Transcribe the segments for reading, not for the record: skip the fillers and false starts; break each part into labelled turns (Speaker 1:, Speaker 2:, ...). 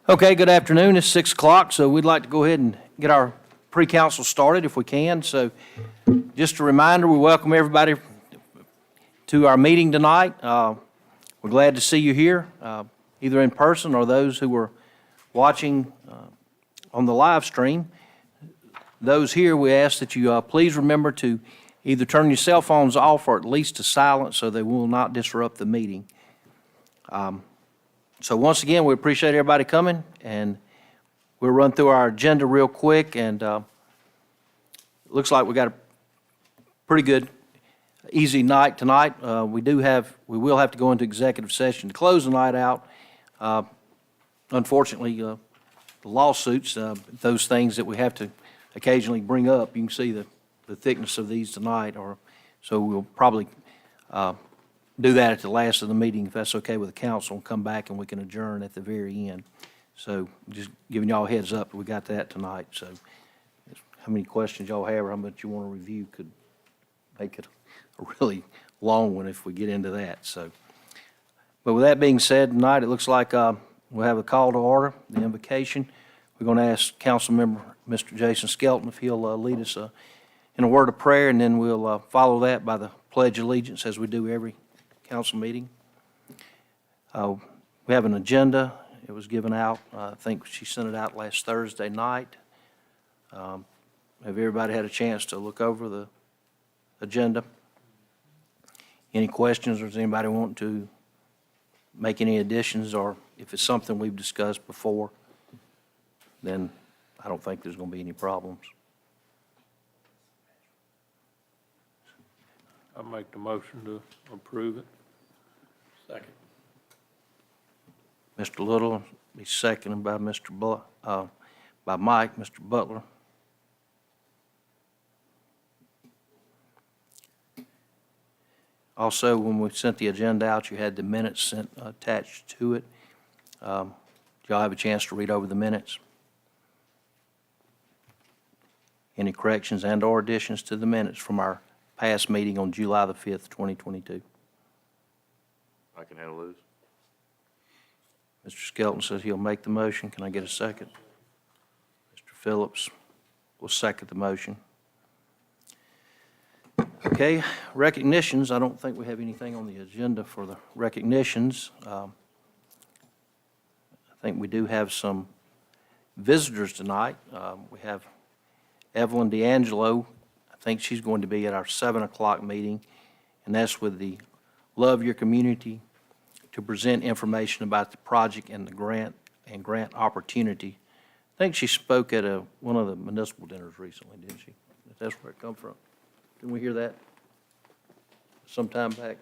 Speaker 1: Okay, good afternoon. It's 6 o'clock, so we'd like to go ahead and get our pre-council started if we can. So just a reminder, we welcome everybody to our meeting tonight. We're glad to see you here, either in person or those who are watching on the live stream. Those here, we ask that you please remember to either turn your cell phones off or at least to silent so they will not disrupt the meeting. So once again, we appreciate everybody coming, and we'll run through our agenda real quick, and it looks like we got a pretty good, easy night tonight. We will have to go into executive session to close the night out. Unfortunately, the lawsuits, those things that we have to occasionally bring up, you can see the thickness of these tonight, so we'll probably do that at the last of the meeting, if that's okay with the council, and come back and we can adjourn at the very end. So just giving y'all a heads up, we got that tonight. So how many questions y'all have or how much you want to review could make it a really long one if we get into that. So, but with that being said, tonight it looks like we'll have a call to order, the invocation. We're going to ask Council Member Mr. Jason Skelton if he'll lead us in a word of prayer, and then we'll follow that by the Pledge of Allegiance as we do every council meeting. We have an agenda. It was given out. I think she sent it out last Thursday night. Have everybody had a chance to look over the agenda? Any questions, or does anybody want to make any additions, or if it's something we've discussed before, then I don't think there's going to be any problems.
Speaker 2: I make the motion to approve it. Second.
Speaker 1: Mr. Little, be seconded by by Mike, Mr. Butler. Also, when we sent the agenda out, you had the minutes attached to it. Did y'all have a chance to read over the minutes? Any corrections and or additions to the minutes from our past meeting on July the 5th, 2022?
Speaker 3: I can handle those.
Speaker 1: Mr. Skelton says he'll make the motion. Can I get a second? Mr. Phillips will second the motion. Okay, recognitions. I don't think we have anything on the agenda for the recognitions. I think we do have some visitors tonight. We have Evelyn D'Angelo. I think she's going to be at our 7 o'clock meeting, and that's with the Love Your Community to present information about the project and the grant opportunity. I think she spoke at one of the municipal dinners recently, didn't she? If that's where it come from. Didn't we hear that sometime back?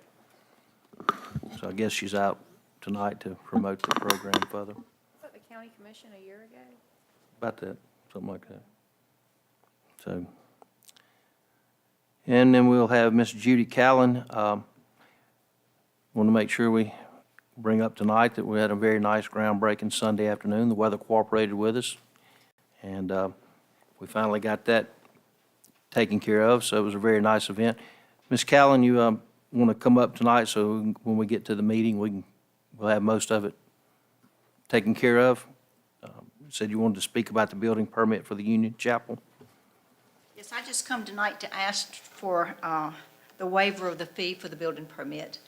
Speaker 1: So I guess she's out tonight to promote the program further.
Speaker 4: Was that the county commission a year ago?
Speaker 1: About that, something like that. So, and then we'll have Miss Judy Callan. Want to make sure we bring up tonight that we had a very nice groundbreaking Sunday afternoon. The weather cooperated with us, and we finally got that taken care of, so it was a very nice event. Ms. Callan, you want to come up tonight so when we get to the meeting, we'll have most of it taken care of? Said you wanted to speak about the building permit for the Union Chapel.
Speaker 5: Yes, I just come tonight to ask for the waiver of the fee for the building permit.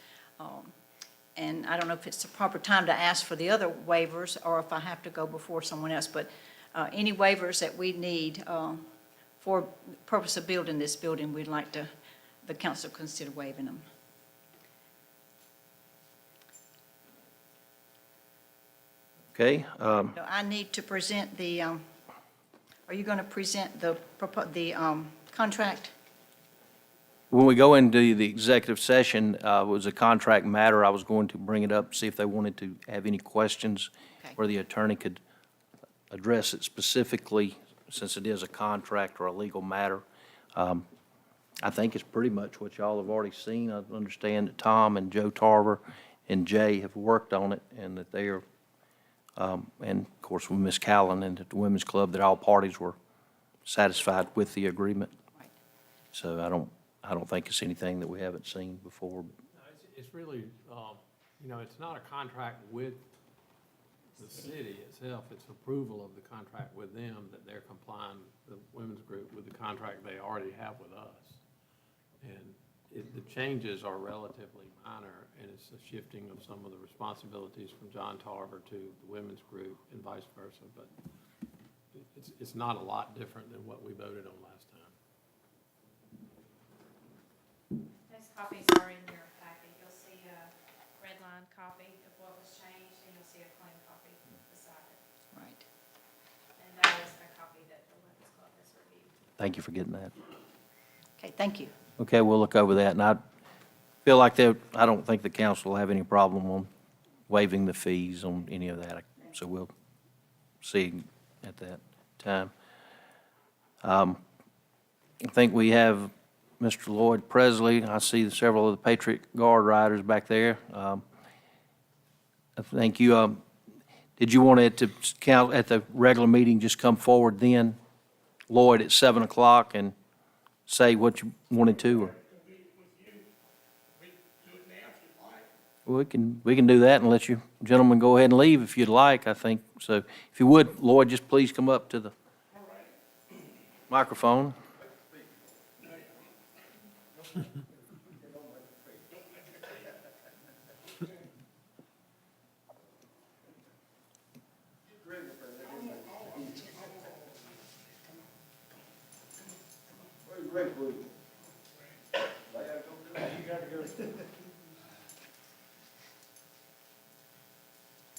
Speaker 5: And I don't know if it's the proper time to ask for the other waivers or if I have to go before someone else, but any waivers that we need for the purpose of building this building, we'd like the council consider waiving them.
Speaker 1: Okay.
Speaker 5: So I need to present the, are you going to present the contract?
Speaker 1: When we go into the executive session, it was a contract matter. I was going to bring it up, see if they wanted to have any questions
Speaker 5: Okay.
Speaker 1: where the attorney could address it specifically, since it is a contract or a legal matter. I think it's pretty much what y'all have already seen. I understand that Tom and Joe Tarver and Jay have worked on it, and that they are, and of course with Ms. Callan and at the Women's Club, that all parties were satisfied with the agreement.
Speaker 5: Right.
Speaker 1: So I don't think it's anything that we haven't seen before.
Speaker 2: It's really, it's not a contract with the city itself, it's approval of the contract with them that they're complying, the women's group, with the contract they already have with us. And the changes are relatively minor, and it's a shifting of some of the responsibilities from John Tarver to the women's group and vice versa. But it's not a lot different than what we voted on last time.
Speaker 4: Those copies are in your packet. You'll see a red line copy of what was changed, and you'll see a clean copy beside it.
Speaker 5: Right.
Speaker 4: And that is a copy that the Women's Club has reviewed.
Speaker 1: Thank you for getting that.
Speaker 5: Okay, thank you.
Speaker 1: Okay, we'll look over that, and I feel like I don't think the council will have any problem on waiving the fees on any of that, so we'll see at that time. I think we have Mr. Lloyd Presley. I see several of the Patriot Guard riders back there. I think you, did you want it to count at the regular meeting, just come forward then, Lloyd, at 7 o'clock and say what you wanted to? Or? We can do that and let you gentlemen go ahead and leave if you'd like, I think. So if you would, Lloyd, just please come up to the microphone.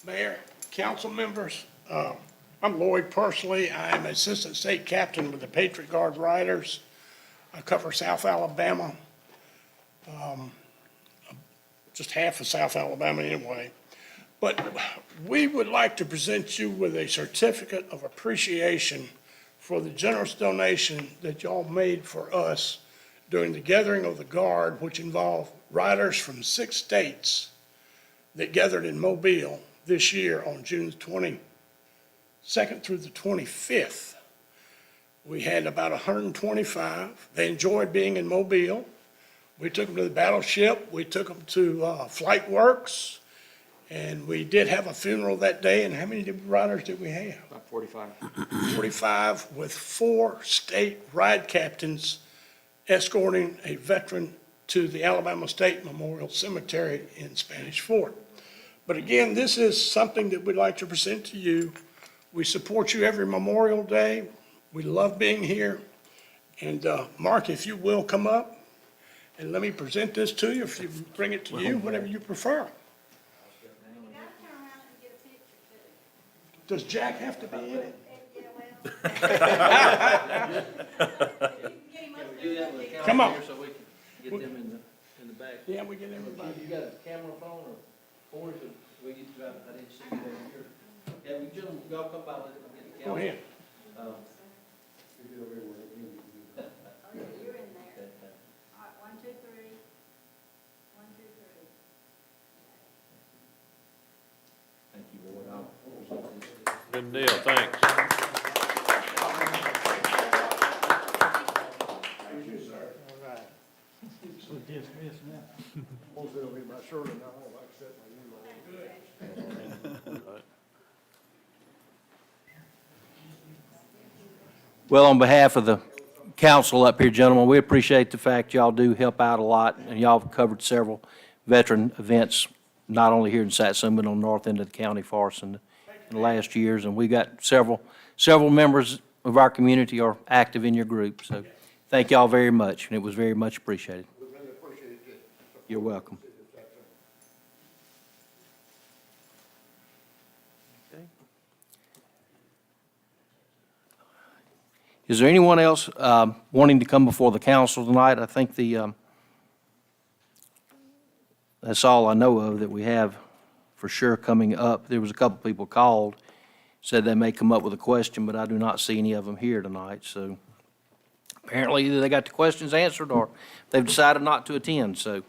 Speaker 6: Mayor, council members, I'm Lloyd personally. I'm Assistant State Captain with the Patriot Guard Riders. I cover South Alabama, just half of South Alabama anyway. But we would like to present you with a certificate of appreciation for the generous donation that y'all made for us during the Gathering of the Guard, which involved riders from 6 states that gathered in Mobile this year on June 22nd through the 25th. We had about 125. They enjoyed being in Mobile. We took them to the battleship. We took them to Flight Works. And we did have a funeral that day. And how many riders did we have?
Speaker 3: About 45.
Speaker 6: 45, with 4 state ride captains escorting a veteran to the Alabama State Memorial Cemetery in Spanish Fort. But again, this is something that we'd like to present to you. We support you every Memorial Day. We love being here. And Mark, if you will come up and let me present this to you, if you bring it to you, whatever you prefer. Does Jack have to be in it? Come on.
Speaker 1: So we can get them in the back.
Speaker 6: Yeah, we get everybody.
Speaker 1: You got a camera phone or phone, so we get, I didn't see you down here. Yeah, we gentlemen, y'all come by, let me get the
Speaker 6: Go
Speaker 1: camera.
Speaker 6: ahead.
Speaker 7: You're in there. All right, 1, 2, 3. 1, 2, 3.
Speaker 1: Thank you, Lloyd. I'll present this.
Speaker 2: Good deal, thanks.
Speaker 6: Thank you, sir. All right. So dismiss now.
Speaker 7: Most of them in my shirt and all, like I said, my new
Speaker 1: Well, on behalf of the council up here, gentlemen, we appreciate the fact y'all do help out a lot, and y'all have covered several veteran events, not only here in Satsuma, but on the north end of the county for us in the last years. And we got several members of our community are active in your group. So thank y'all very much, and it was very much appreciated.
Speaker 7: We really appreciate it.
Speaker 1: You're welcome. Is there anyone else wanting to come before the council tonight? I think that's all I know of that we have for sure coming up. There was a couple people called, said they may come up with a question, but I do not see any of them here tonight. So apparently either they got the questions answered or they've decided not to attend, so.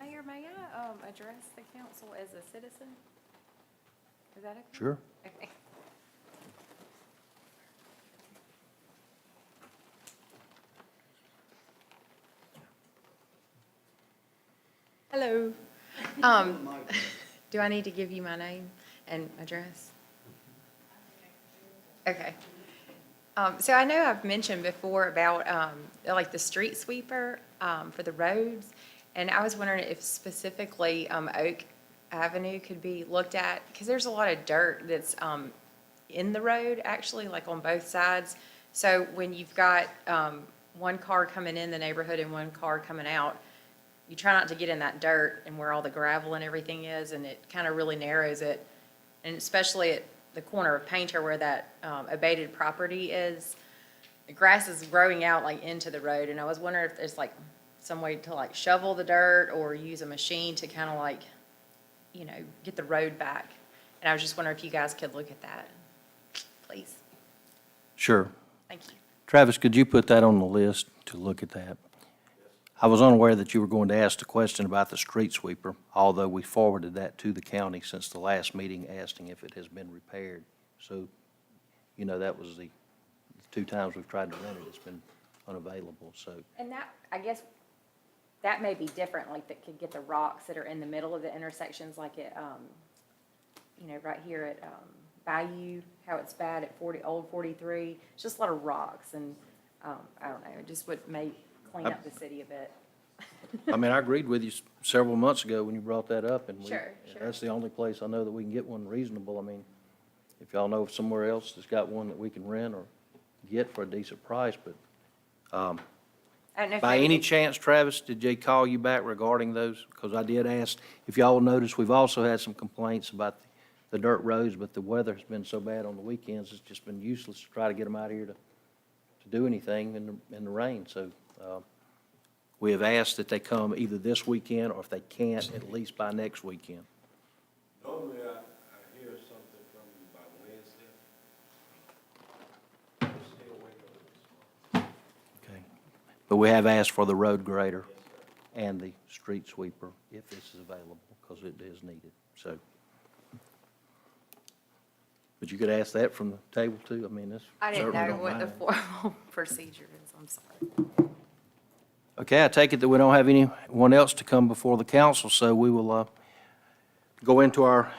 Speaker 4: Mayor, may I address the council as a citizen? Is that okay?
Speaker 1: Sure.
Speaker 4: Okay. Hello. Do I need to give you my name?
Speaker 8: and address? Okay. So I know I've mentioned before about, like the street sweeper, for the roads. And I was wondering if specifically, Oak Avenue could be looked at, because there's a lot of dirt that's, in the road, actually, like on both sides. So when you've got, one car coming in the neighborhood and one car coming out, you try not to get in that dirt and where all the gravel and everything is, and it kind of really narrows it. And especially at the corner of Painter where that abated property is, the grass is growing out like into the road. And I was wondering if there's like some way to like shovel the dirt or use a machine to kind of like, you know, get the road back. And I was just wondering if you guys could look at that, please.
Speaker 1: Sure.
Speaker 8: Thank you.
Speaker 1: Travis, could you put that on the list to look at that? I was unaware that you were going to ask the question about the street sweeper, although we forwarded that to the county since the last meeting, asking if it has been repaired. So, you know, that was the 2 times we've tried to rent it, it's been unavailable, so.
Speaker 8: And that, I guess, that may be different, like that could get the rocks that are in the middle of the intersections, like at, you know, right here at, Bayou, how it's bad at Old 43. It's just a lot of rocks and, I don't know, it just may clean up the city a bit.
Speaker 1: I mean, I agreed with you several months ago when you brought that up, and
Speaker 8: Sure.
Speaker 1: that's the only place I know that we can get one reasonable. I mean, if y'all know of somewhere else that's got one that we can rent or get for a decent price, but,
Speaker 8: I don't know if
Speaker 1: by
Speaker 8: maybe
Speaker 1: any
Speaker 8: they-
Speaker 1: chance, Travis, did they call you back regarding those? Because I did ask, if y'all noticed, we've also had some complaints about the dirt roads, but the weather's been so bad on the weekends, it's just been useless to try to get them out here to do anything in the rain. So we have asked that they come either this weekend, or if they can't, at least by next weekend.
Speaker 9: Normally, I hear something from you by Wednesday. I'm still waiting on this.
Speaker 1: Okay. But we have asked for the road grader and the street sweeper if this is available, because it is needed, so. But you could ask that from the table too, I mean, this
Speaker 8: I didn't
Speaker 1: certainly
Speaker 8: know
Speaker 1: don't
Speaker 8: what the
Speaker 1: mind.
Speaker 8: formal procedure is, I'm sorry.
Speaker 1: Okay, I take it that we don't have anyone else to come before the council, so we will go into our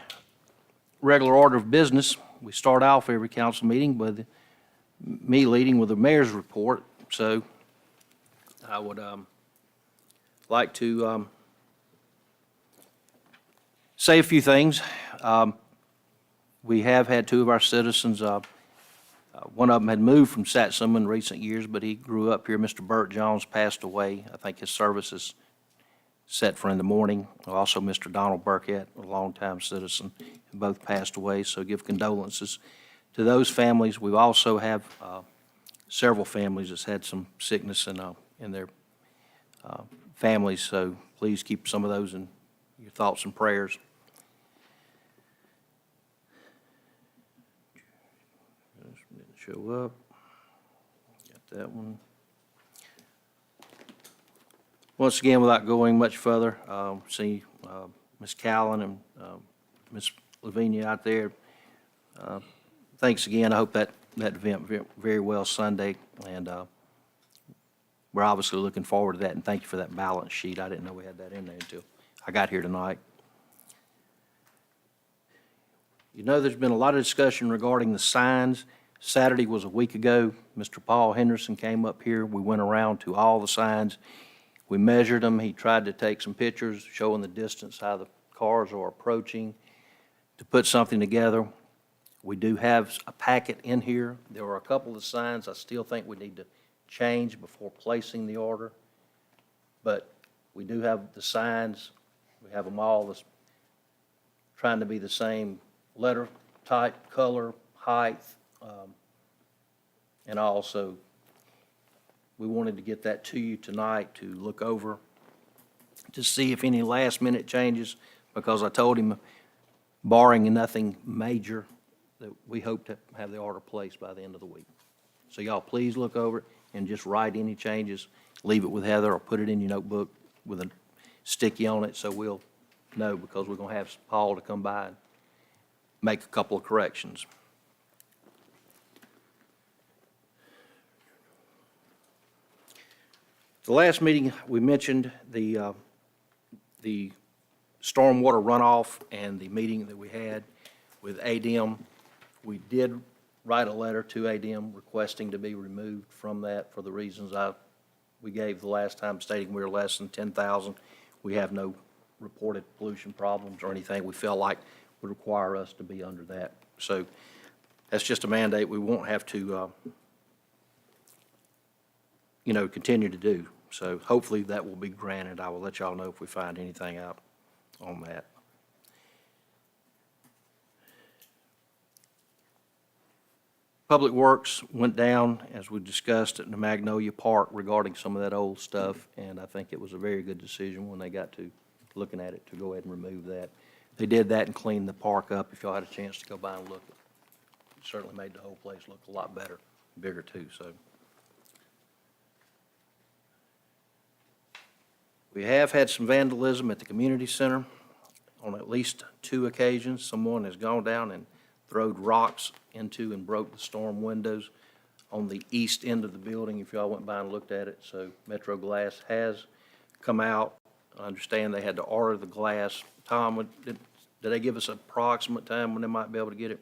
Speaker 1: regular order of business. We start off every council meeting with me leading with the mayor's report, so I would like to say a few things. We have had 2 of our citizens, one of them had moved from Satsuma in recent years, but he grew up here. Mr. Burt Jones passed away. I think his service is set for in the morning. Also, Mr. Donald Burkett, a longtime citizen, both passed away, so give condolences to those families. We also have several families that's had some sickness in their families, so please keep some of those in your thoughts and prayers. Show up. Got that one. Once again, without going much further, see Ms. Callan and Ms. Lavinia out there. Thanks again. I hope that event went very well Sunday, and we're obviously looking forward to that, and thank you for that balance sheet. I didn't know we had that in there until I got here tonight. You know, there's been a lot of discussion regarding the signs. Saturday was a week ago. Mr. Paul Henderson came up here. We went around to all the signs. We measured them. He tried to take some pictures showing the distance, how the cars are approaching, to put something together. We do have a packet in here. There are a couple of signs I still think we need to change before placing the order. But we do have the signs. We have them all trying to be the same letter type, color, height. And also, we wanted to get that to you tonight to look over, to see if any last-minute changes, because I told him, barring nothing major, that we hope to have the order placed by the end of the week. So y'all please look over it and just write any changes, leave it with Heather, or put it in your notebook with a sticky on it so we'll know, because we're going to have Paul to come by and make a couple of corrections. The last meeting, we mentioned the stormwater runoff and the meeting that we had. with ADM. We did write a letter to ADM requesting to be removed from that for the reasons we gave the last time, stating we were less than 10,000. We have no reported pollution problems or anything we felt like would require us to be under that. So that's just a mandate we won't have to, continue to do. So hopefully that will be granted. I will let y'all know if we find anything out on that. Public Works went down, as we discussed, at the Magnolia Park regarding some of that old stuff, and I think it was a very good decision when they got to looking at it to go ahead and remove that. They did that and cleaned the park up. If y'all had a chance to go by and look, it certainly made the whole place look a lot better, bigger too, so. We have had some vandalism at the community center on at least 2 occasions. Someone has gone down and throwed rocks into and broke the storm windows on the east end of the building, if y'all went by and looked at it. So Metro Glass has come out. I understand they had to order the glass. Tom, did they give us an approximate time when they might be able to get it?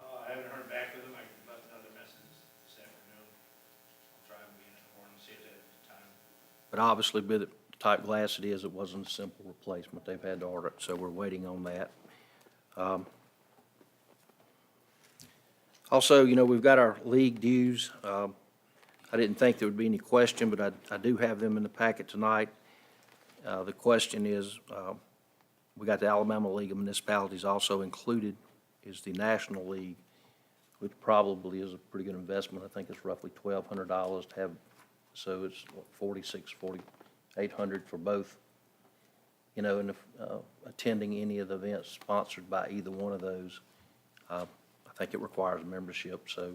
Speaker 10: I haven't heard back from them. I left another message this afternoon. I'll try and be in the morning, see if they have time.
Speaker 1: But obviously, with the type glass it is, it wasn't a simple replacement. They've had to order it, so we're waiting on that. Also, we've got our league dues. I didn't think there would be any question, but I do have them in the packet tonight. The question is, we got the Alabama League of Municipalities also included, is the National League, which probably is a pretty good investment. I think it's roughly $1,200 to have, so it's $4,800 for both, and if, attending any of the events sponsored by either one of those. I think it requires a membership, so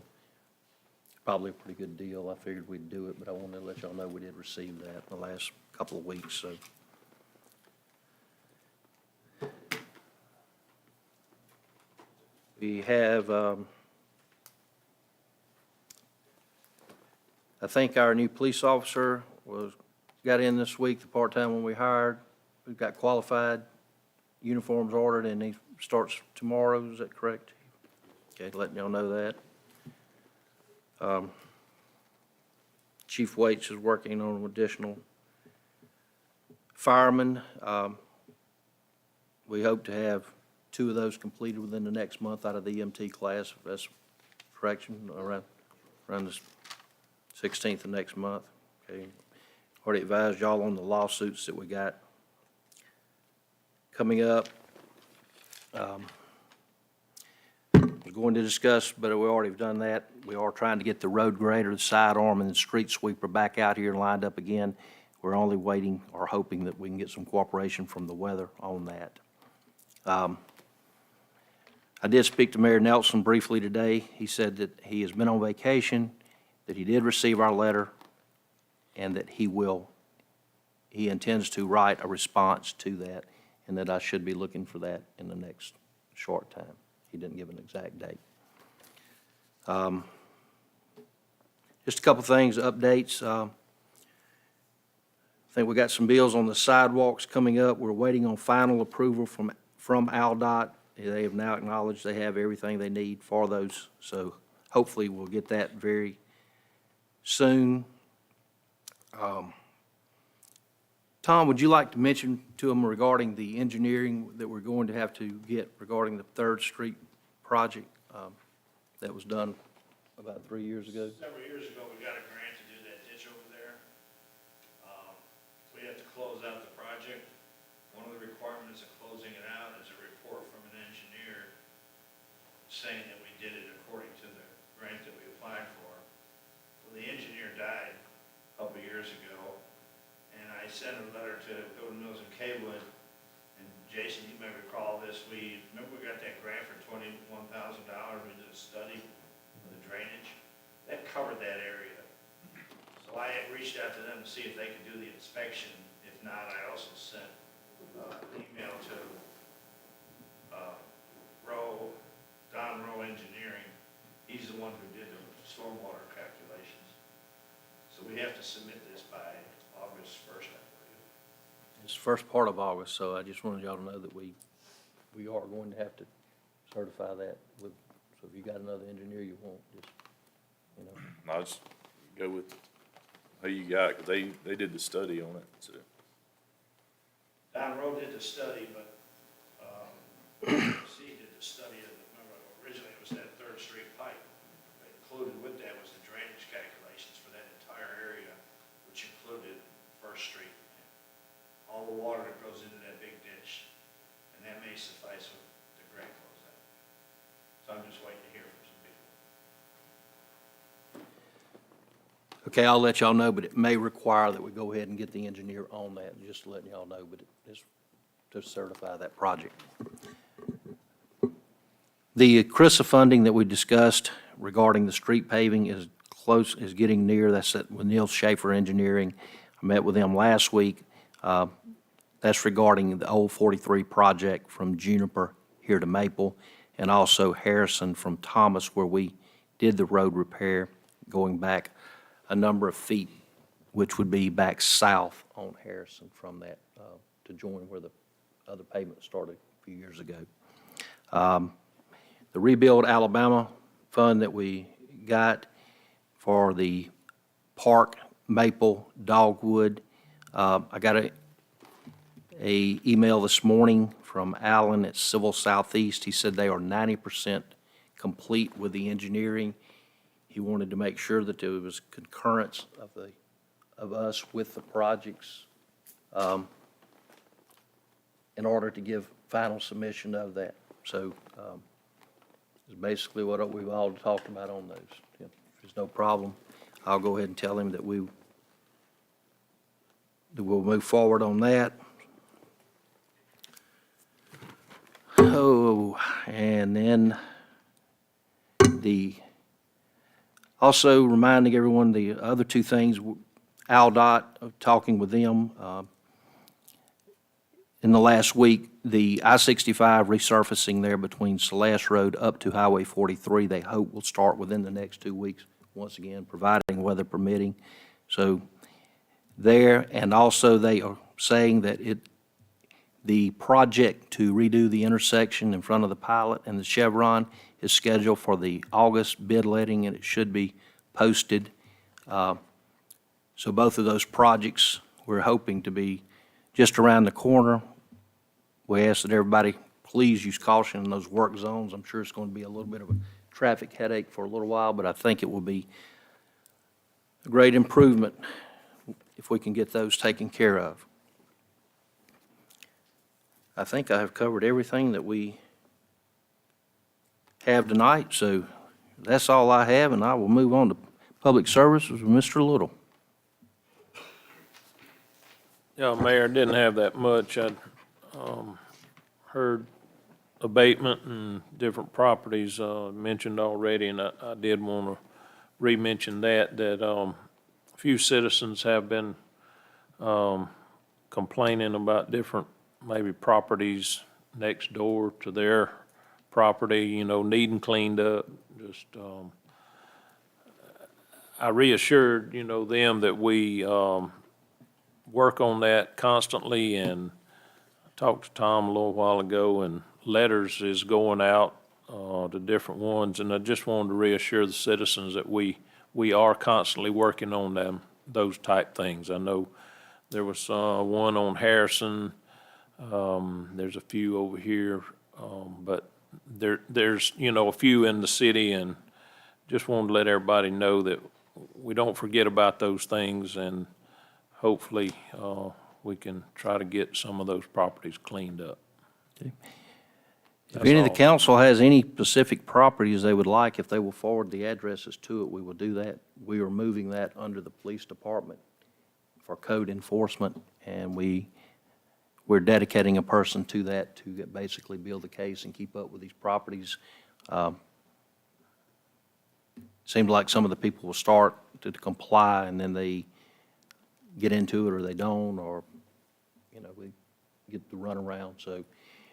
Speaker 1: probably a pretty good deal. I figured we'd do it, but I wanted to let y'all know we did receive that in the last couple of weeks, so. We have, I think our new police officer got in this week, the part-time one we hired. We've got qualified uniforms ordered, and he starts tomorrow, is that correct? Okay, letting y'all know that. Chief Waits is working on an additional firemen. We hope to have 2 of those completed within the next month out of the EMT class, if that's correction, around the 16th of next month. Okay. Already advised y'all on the lawsuits that we got coming up. We're going to discuss, but we already have done that. We are trying to get the road grader, the sidearm, and the street sweeper back out here and lined up again. We're only waiting or hoping that we can get some cooperation from the weather on that. I did speak to Mayor Nelson briefly today. He said that he has been on vacation, that he did receive our letter, and that he intends to write a response to that, and that I should be looking for that in the next short time. He didn't give an exact date. Just a couple things, updates. I think we got some bills on the sidewalks coming up. We're waiting on final approval from AlDOT. They have now acknowledged they have everything they need for those, so hopefully we'll get that very soon. Tom, would you like to mention to them regarding the engineering that we're going to have to get regarding the 3rd Street project that was done about 3 years ago?
Speaker 10: Several years ago, we got a grant to do that ditch over there. We have to close out the project. One of the requirements of closing it out is a report from an engineer saying that we did it according to the grant that we applied for. Well, the engineer died a couple of years ago, and I sent a letter to Golden Mills and Kaywood. And Jason, you may recall this, remember we got that grant for $21,000, we did a study of the drainage? That covered that area. So I had reached out to them to see if they could do the inspection. If not, I also sent an email to Don Rowe Engineering. He's the one who did the stormwater calculations. So we have to submit this by August 1st, I believe.
Speaker 1: It's the first part of August, so I just wanted y'all to know that we are going to have to certify that with, so if you got another engineer you want, just, you know.
Speaker 3: I'll just go with who you got, because they did the study on it, so.
Speaker 10: Don Rowe did the study, but, C did the study of, remember, originally it was that Third Street pipe. Included with that was the drainage calculations for that entire area, which included First Street. All the water that goes into that big ditch, and that may suffice with the grant close out. So I'm just waiting to hear from some people.
Speaker 1: Okay, I'll let y'all know, but it may require that we go ahead and get the engineer on that, just letting y'all know, but it's to certify that project. The CRISA funding that we discussed regarding the street paving is is getting near. That's with Neil Schaefer Engineering. I met with them last week. That's regarding the old 43 project from Juniper here to Maple, and also Harrison from Thomas, where we did the road repair going back a number of feet, which would be back south on Harrison from that to join where the other pavement started a few years ago. The Rebuild Alabama fund that we got for the Park, Maple, Dogwood, I got a email this morning from Alan at Civil Southeast. He said they are 90% complete with the engineering. He wanted to make sure that there was concurrence of us with the projects in order to give final submission of that. So it's basically what we've all talked about on those. If there's no problem, I'll go ahead and tell him that we'll move forward on that. Oh, and then also reminding everyone, the other two things, AlDOT, talking with them in the last week, the I-65 resurfacing there between Celeste Road up to Highway 43, they hope will start within the next 2 weeks, once again, providing weather permitting. So there, and also they are saying that the project to redo the intersection in front of the Pilot and the Chevron is scheduled for the August bid letting, and it should be posted. So both of those projects we're hoping to be just around the corner. We ask that everybody please use caution in those work zones. I'm sure it's going to be a little bit of a traffic headache for a little while, but I think it will be a great improvement if we can get those taken care of. I think I have covered everything that we have tonight, so that's all I have, and I will move on to public services with Mr. Little.
Speaker 9: Yeah, Mayor, didn't have that much. I heard abatement and different properties mentioned already, and I did want to re-mention that a few citizens have been complaining about different maybe properties next door to their property, needing cleaned up. Just I reassured, them that we work on that constantly, and I talked to Tom a little while ago, and letters is going out to different ones, and I just wanted to reassure the citizens that we are constantly working on those type things. I know there was one on Harrison, there's a few over here, but there's a few in the city, and just wanted to let everybody know that we don't forget about those things, and hopefully, we can try to get some of those properties cleaned up.
Speaker 1: Okay. If
Speaker 9: That's
Speaker 1: any of the
Speaker 9: all.
Speaker 1: council has any specific properties they would like, if they will forward the addresses to it, we will do that. We are moving that under the police department for code enforcement, and we're dedicating a person to that to basically build the case and keep up with these properties. Seems like some of the people will start to comply, and then they get into it or they don't, or, we get the runaround. So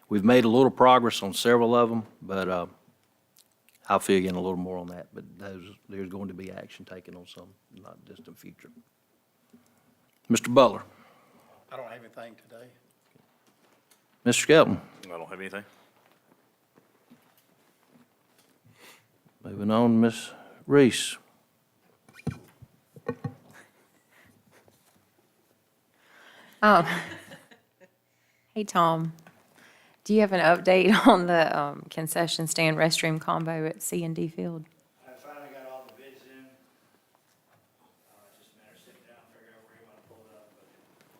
Speaker 1: we've made a little progress on several of them, but I'll fill you in a little more on that. But there's going to be action taken on some, not distant future. Mr. Butler.
Speaker 7: I don't have anything today.
Speaker 1: Mr. Skelton.
Speaker 3: I don't have anything.
Speaker 1: Moving on, Ms. Reese.
Speaker 8: Hey, Tom, do you have an update on the concession stand restroom combo at C and D Field?
Speaker 10: I finally got all the bids in. Just a matter of sitting down, figuring out where you want to pull it up, but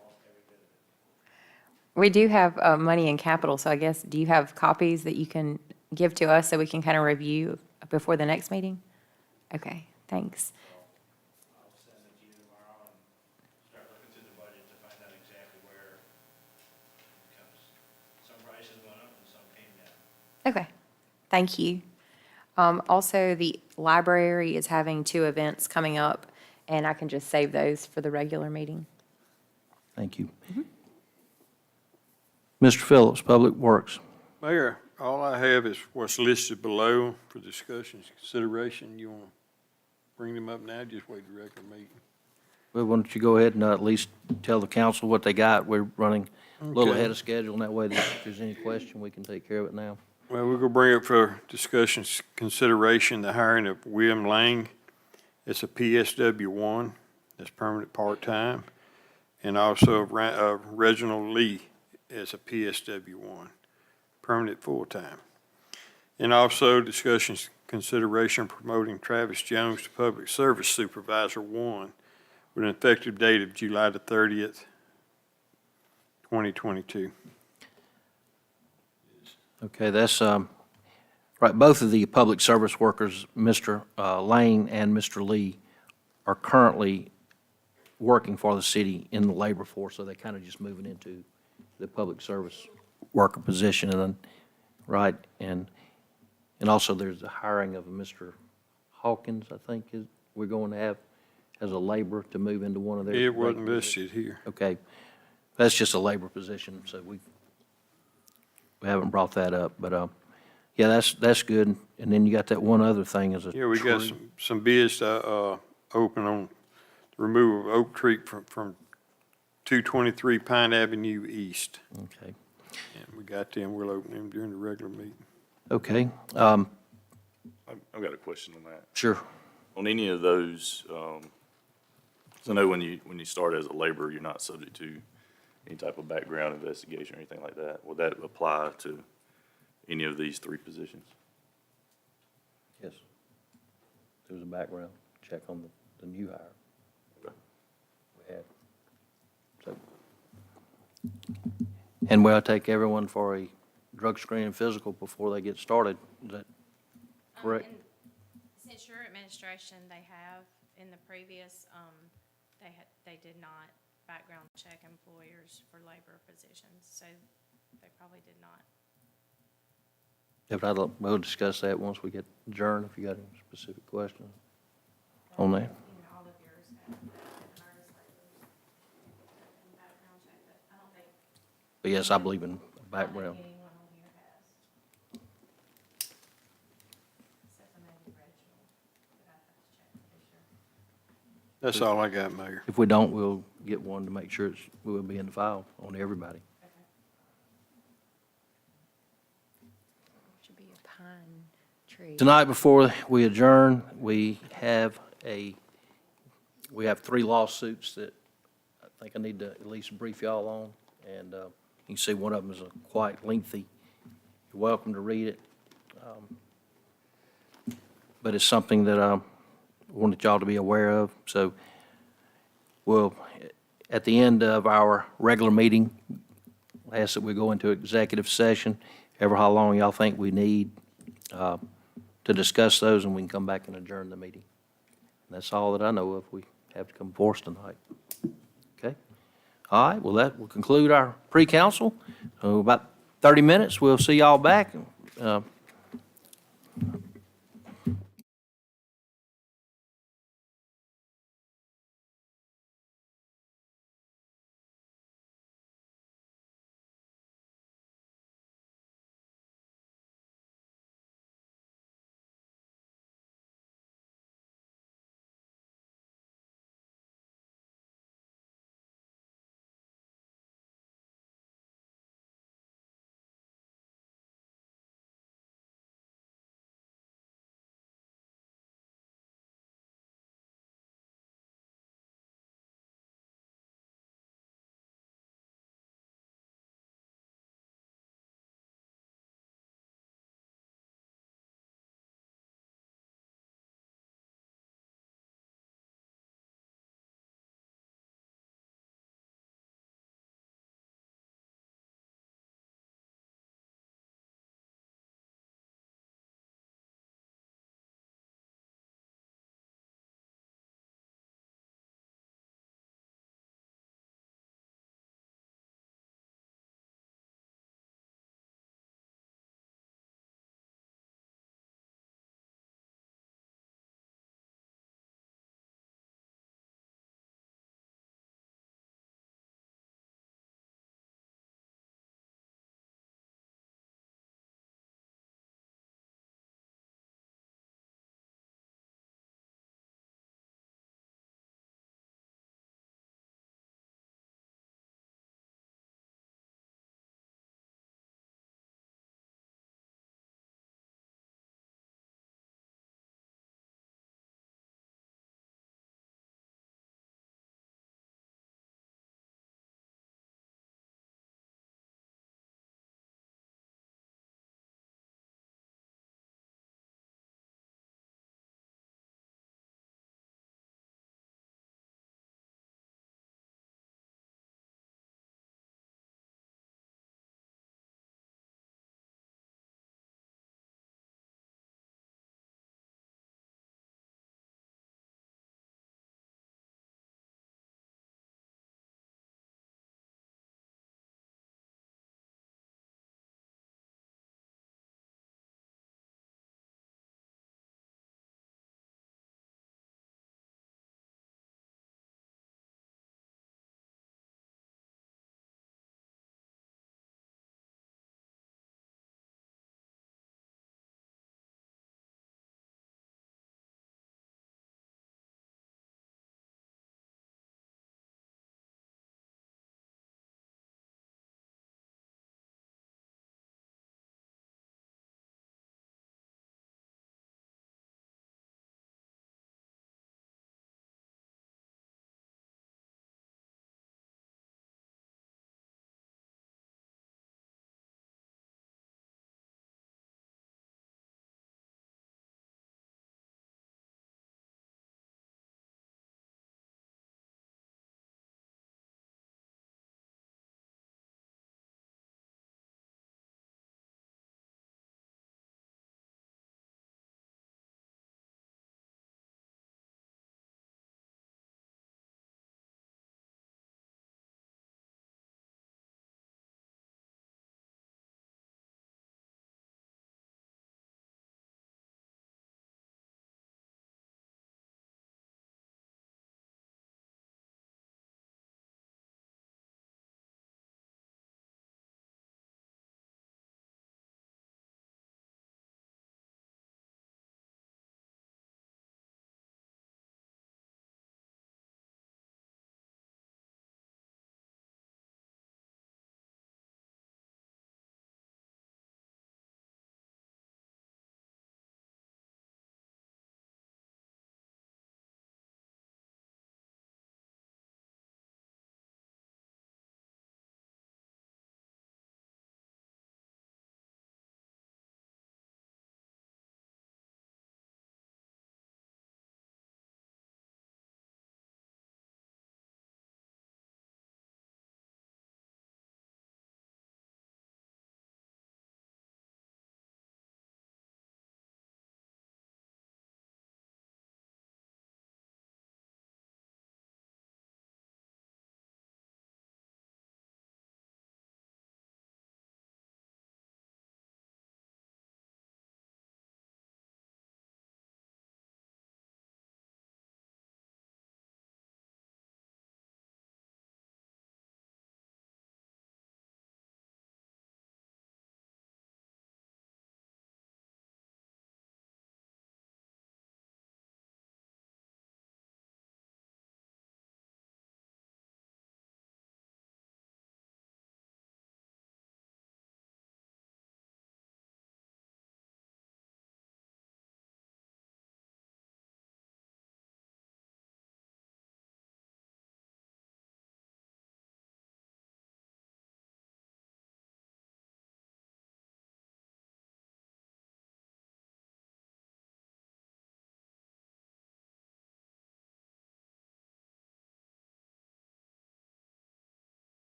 Speaker 10: all, every bit of it.
Speaker 8: We do have money in capital, so I guess, do you have copies that you can give to us so we can kind of review before the next meeting? Okay, thanks.
Speaker 10: I'll send it to you tomorrow and start looking through the budget to find out exactly where it comes. Some prices went up and some came down.
Speaker 8: Okay, thank you. Also, the library is having 2 events coming up, and I can just save those for the regular meeting.
Speaker 1: Thank you. Mr. Phillips, Public Works.
Speaker 11: Mayor, all I have is what's listed below for discussion and consideration. You want to bring them up now, just wait the regular meeting?
Speaker 1: Well, why don't you go ahead and at least tell the council what they got? We're running a little
Speaker 11: Okay.
Speaker 1: ahead of schedule, and that way, if there's any question, we can take care of it now.
Speaker 11: Well, we're going to bring up for discussion, consideration, the hiring of William Lang. It's a PSW 1, that's permanent part-time, and also Reginald Lee as a PSW 1, permanent full-time. And also discussions, consideration promoting Travis Jones to Public Service Supervisor 1 with an effective date of July the 30th, 2022.
Speaker 1: Okay, that's, right, both of the public service workers, Mr. Lane and Mr. Lee, are currently working for the city in the labor force, so they're kind of just moving into the public service worker position, and then, right, and also there's the hiring of Mr. Hawkins, I think, is, we're going to have as a laborer to move into one of their.
Speaker 11: It wasn't listed here.
Speaker 1: Okay, that's just a labor position, so we haven't brought that up, but, yeah, that's good. And then you got that one other thing as a.
Speaker 11: Yeah, we got
Speaker 1: tree.
Speaker 11: some bids to open on the removal of oak tree from 223 Pine Avenue East.
Speaker 1: Okay,
Speaker 11: And we got them, we'll open them during the regular meeting.
Speaker 1: okay,
Speaker 3: I've got a question on that.
Speaker 1: sure.
Speaker 3: On any of those, so I know when you start as a laborer, you're not subject to any type of background investigation or anything like that. Would that apply to any of these 3 positions?
Speaker 1: Yes. There was a background check on the new hire.
Speaker 3: Okay.
Speaker 1: We had. So, and we'll take everyone for a drug screen and physical before they get started. Is that correct?
Speaker 4: And since your administration, they have, in the previous, they did not background check employers for labor positions, so they probably did not.
Speaker 1: Yeah, but we'll discuss that once we get adjourned, if you got any specific questions on that.
Speaker 4: You know, all of yours have that, and ours laborers, and background check, but I don't think.
Speaker 1: But yes, I believe in
Speaker 4: I don't think
Speaker 1: background.
Speaker 4: anyone on here has. Except for maybe Reginald, but I'd have to check to be sure.
Speaker 11: That's all I got, Mayor.
Speaker 1: If we don't, we'll get one to make sure it will be in the file on everybody.
Speaker 8: Should be a pine tree.
Speaker 1: Tonight, before we adjourn, we have 3 lawsuits that I think I need to at least brief y'all on. And you can see one of them is quite lengthy. You're welcome to read it. But it's something that I wanted y'all to be aware of. So we'll, at the end of our regular meeting, ask that we go into executive session, ever how long y'all think we need to discuss those, and we can come back and adjourn the meeting. And that's all that I know of. We have to come forth tonight. Okay? All right, well, that will conclude our pre-council. So about 30 minutes, we'll see y'all back.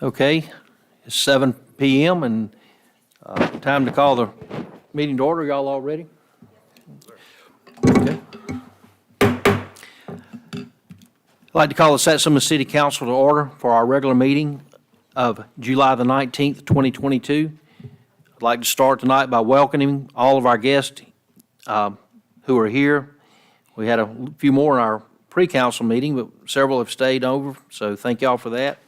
Speaker 1: Okay, it's 7 PM and time to call the meeting to order. Y'all all ready? Okay. I'd like to call the Satsuma City Council to order for our regular meeting of July the 19th, 2022. I'd like to start tonight by welcoming all of our guests who are here. We had a few more in our pre-council meeting, but several have stayed over, so thank y'all for that.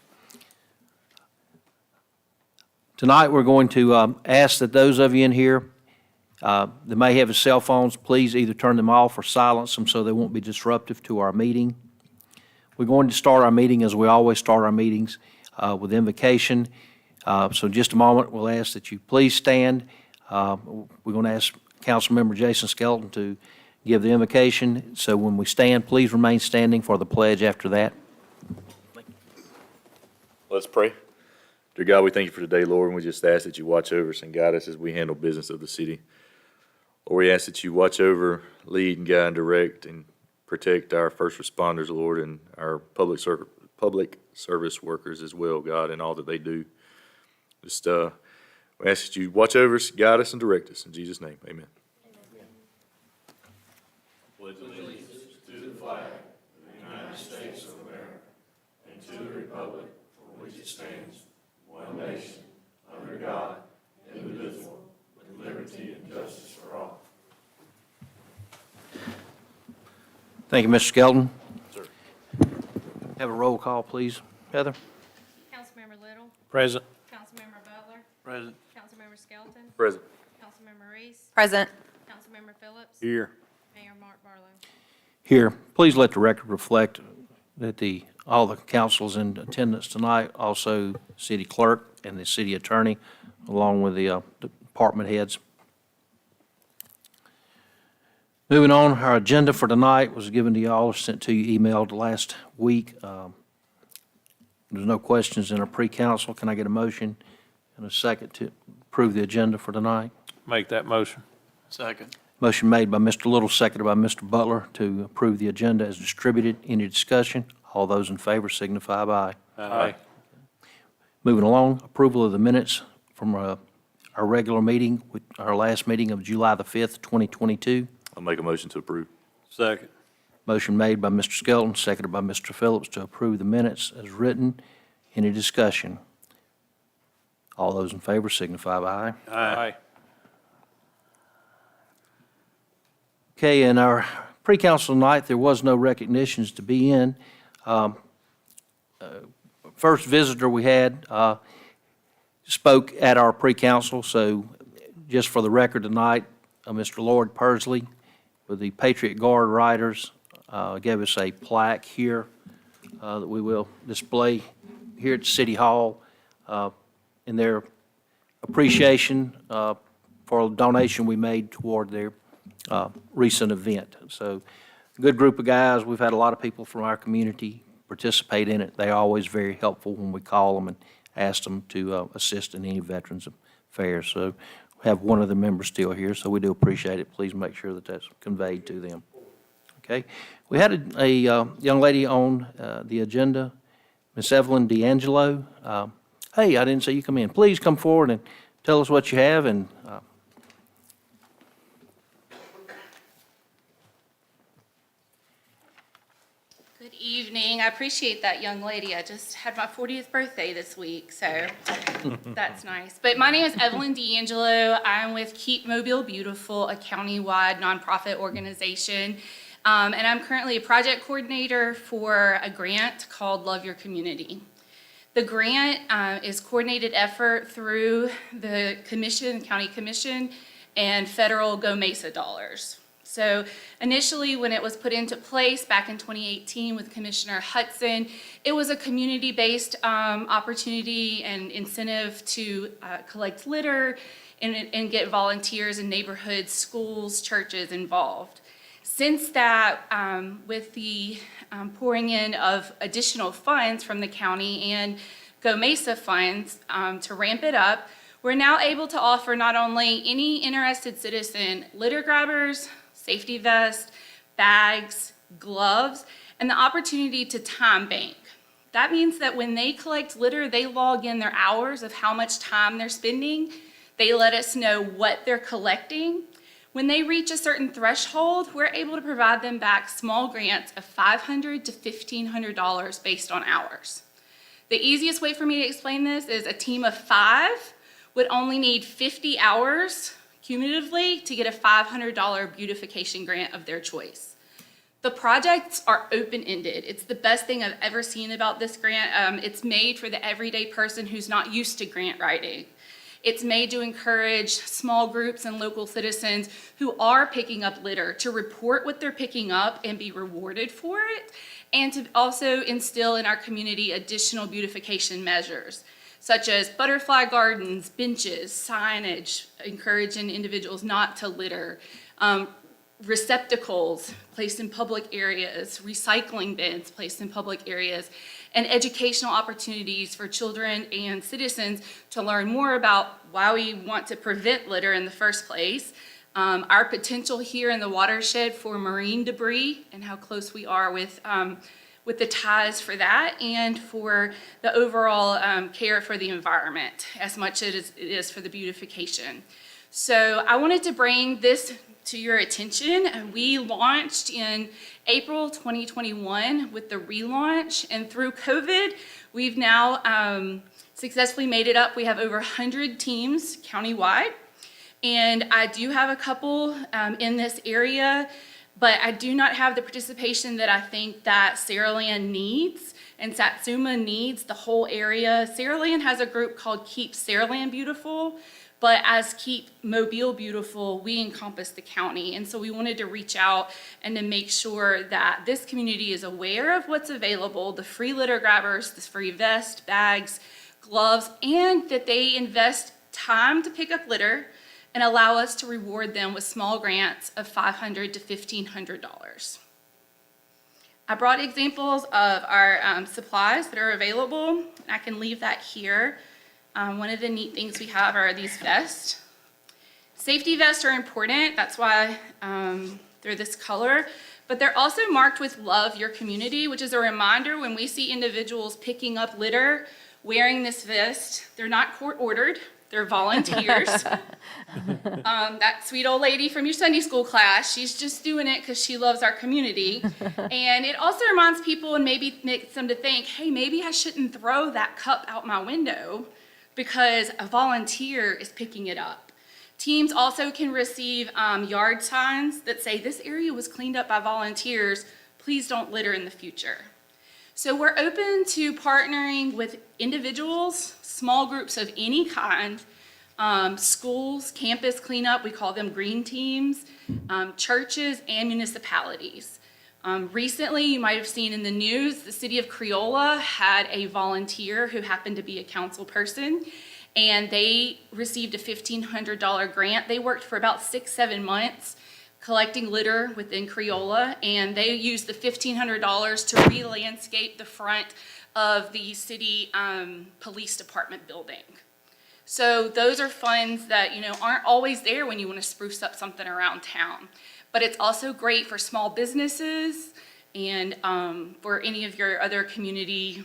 Speaker 1: Tonight, we're going to ask that those of you in here that may have cell phones, please either turn them off or silence them so they won't be disruptive to our meeting. We're going to start our meeting as we always start our meetings with invocation. So in just a moment, we'll ask that you please stand. We're going to ask Councilmember Jason Skelton to give the invocation. So when we stand, please remain standing for the pledge after that.
Speaker 3: Let's pray. Dear God, we thank you for today, Lord, and we just ask that you watch over us and guide us as we handle business of the city. Lord, we ask that you watch over, lead, and guide, and direct, and protect our first responders, Lord, and our public service workers as well, God, and all that they do. Just we ask that you watch over us, guide us, and direct us. In Jesus' name, amen.
Speaker 1: Thank you, Mr. Skelton.
Speaker 3: Sir.
Speaker 1: Have a roll call, please. Heather?
Speaker 4: Councilmember Little,
Speaker 9: Present.
Speaker 4: Councilmember Butler,
Speaker 7: Present.
Speaker 4: Councilmember Skelton,
Speaker 3: Present.
Speaker 4: Councilmember Reese,
Speaker 8: Present.
Speaker 4: Councilmember Phillips,
Speaker 11: Here.
Speaker 4: Mayor Mark Barlow.
Speaker 1: Here, please let the record reflect that all the councils in attendance tonight, also city clerk and the city attorney, along with the department heads. Moving on, our agenda for tonight was given to y'all, sent to you, emailed last week. There's no questions in our pre-council. Can I get a motion and a second to approve the agenda for tonight?
Speaker 9: Make that motion.
Speaker 7: Second.
Speaker 1: Motion made by Mr. Little, seconded by Mr. Butler to approve the agenda as distributed. Any discussion? All those in favor signify by aye.
Speaker 9: Aye.
Speaker 1: Moving along, approval of the minutes from our regular meeting, our last meeting of July the 5th, 2022.
Speaker 3: I'll make a motion to approve.
Speaker 11: Second.
Speaker 1: Motion made by Mr. Skelton, seconded by Mr. Phillips to approve the minutes as written. Any discussion? All those in favor signify by aye.
Speaker 9: Aye.
Speaker 1: Okay, in our pre-council night, there was no recognitions to be in. First visitor we had spoke at our pre-council, so just for the record tonight, Mr. Lord Pursley with the Patriot Guard Riders gave us a plaque here that we will display here at City Hall in their appreciation for a donation we made toward their recent event. So, good group of guys. We've had a lot of people from our community participate in it. They're always very helpful when we call them and ask them to assist in any veterans affairs. So, we have one of the members still here, so we do appreciate it. Please make sure that that's conveyed to them. Okay. We had a young lady on the agenda, Miss Evelyn D'Angelo. Hey, I didn't see you come in. Please come forward and tell us what you have and
Speaker 12: Good evening. I appreciate that, young lady. I just had my 40th birthday this week, so that's nice. But my name is Evelyn D'Angelo. I'm with Keep Mobile Beautiful, a county-wide nonprofit organization. And I'm currently a project coordinator for a grant called Love Your Community. The grant is coordinated effort through the commission, county commission, and federal Go Mesa dollars. So initially, when it was put into place back in 2018 with Commissioner Hudson, it was a community-based opportunity and incentive to collect litter and get volunteers in neighborhoods, schools, churches involved. Since that, with the pouring in of additional funds from the county and Go Mesa funds to ramp it up, we're now able to offer not only any interested citizen litter grabbers, safety vests, bags, gloves, and the opportunity to time bank. That means that when they collect litter, they log in their hours of how much time they're spending. They let us know what they're collecting. When they reach a certain threshold, we're able to provide them back small grants of $500 to $1,500 based on hours. The easiest way for me to explain this is a team of 5 would only need 50 hours cumulatively to get a $500 beautification grant of their choice. The projects are open-ended. It's the best thing I've ever seen about this grant. It's made for the everyday person who's not used to grant writing. It's made to encourage small groups and local citizens who are picking up litter to report what they're picking up and be rewarded for it, and to also instill in our community additional beautification measures, such as butterfly gardens, benches, signage, encouraging individuals not to litter, receptacles placed in public areas, recycling bins placed in public areas, and educational opportunities for children and citizens to learn more about why we want to prevent litter in the first place, our potential here in the watershed for marine debris and how close we are with the ties for that, and for the overall care for the environment as much as it is for the beautification. So I wanted to bring this to your attention. We launched in April 2021 with the relaunch, and through COVID, we've now successfully made it up. We have over 100 teams countywide, and I do have a couple in this area, but I do not have the participation that I think that Saraland needs and Satsuma needs, the whole area. Saraland has a group called Keep Saraland Beautiful, but as Keep Mobile Beautiful, we encompass the county. And so we wanted to reach out and to make sure that this community is aware of what's available, the free litter grabbers, the free vest, bags, gloves, and that they invest time to pick up litter and allow us to reward them with small grants of $500 to $1,500. I brought examples of our supplies that are available, and I can leave that here. One of the neat things we have are these vests. Safety vests are important, that's why they're this color, but they're also marked with Love Your Community, which is a reminder when we see individuals picking up litter wearing this vest, they're not court-ordered, they're volunteers. That sweet old lady from your Sunday school class, she's just doing it because she loves our community. And it also reminds people and maybe makes them to think, hey, maybe I shouldn't throw that cup out my window because a volunteer is picking it up. Teams also can receive yard signs that say, this area was cleaned up by volunteers, please don't litter in the future. So we're open to partnering with individuals, small groups of any kind, schools, campus cleanup, we call them green teams, churches, and municipalities. Recently, you might have seen in the news, the city of Creola had a volunteer who happened to be a council person, and they received a $1,500 grant. They worked for about 6-7 months collecting litter within Creola, and they used the $1,500 to re-landscape the front of the city police department building. So those are funds that, aren't always there when you want to spruce up something around town. But it's also great for small businesses and for any of your other community,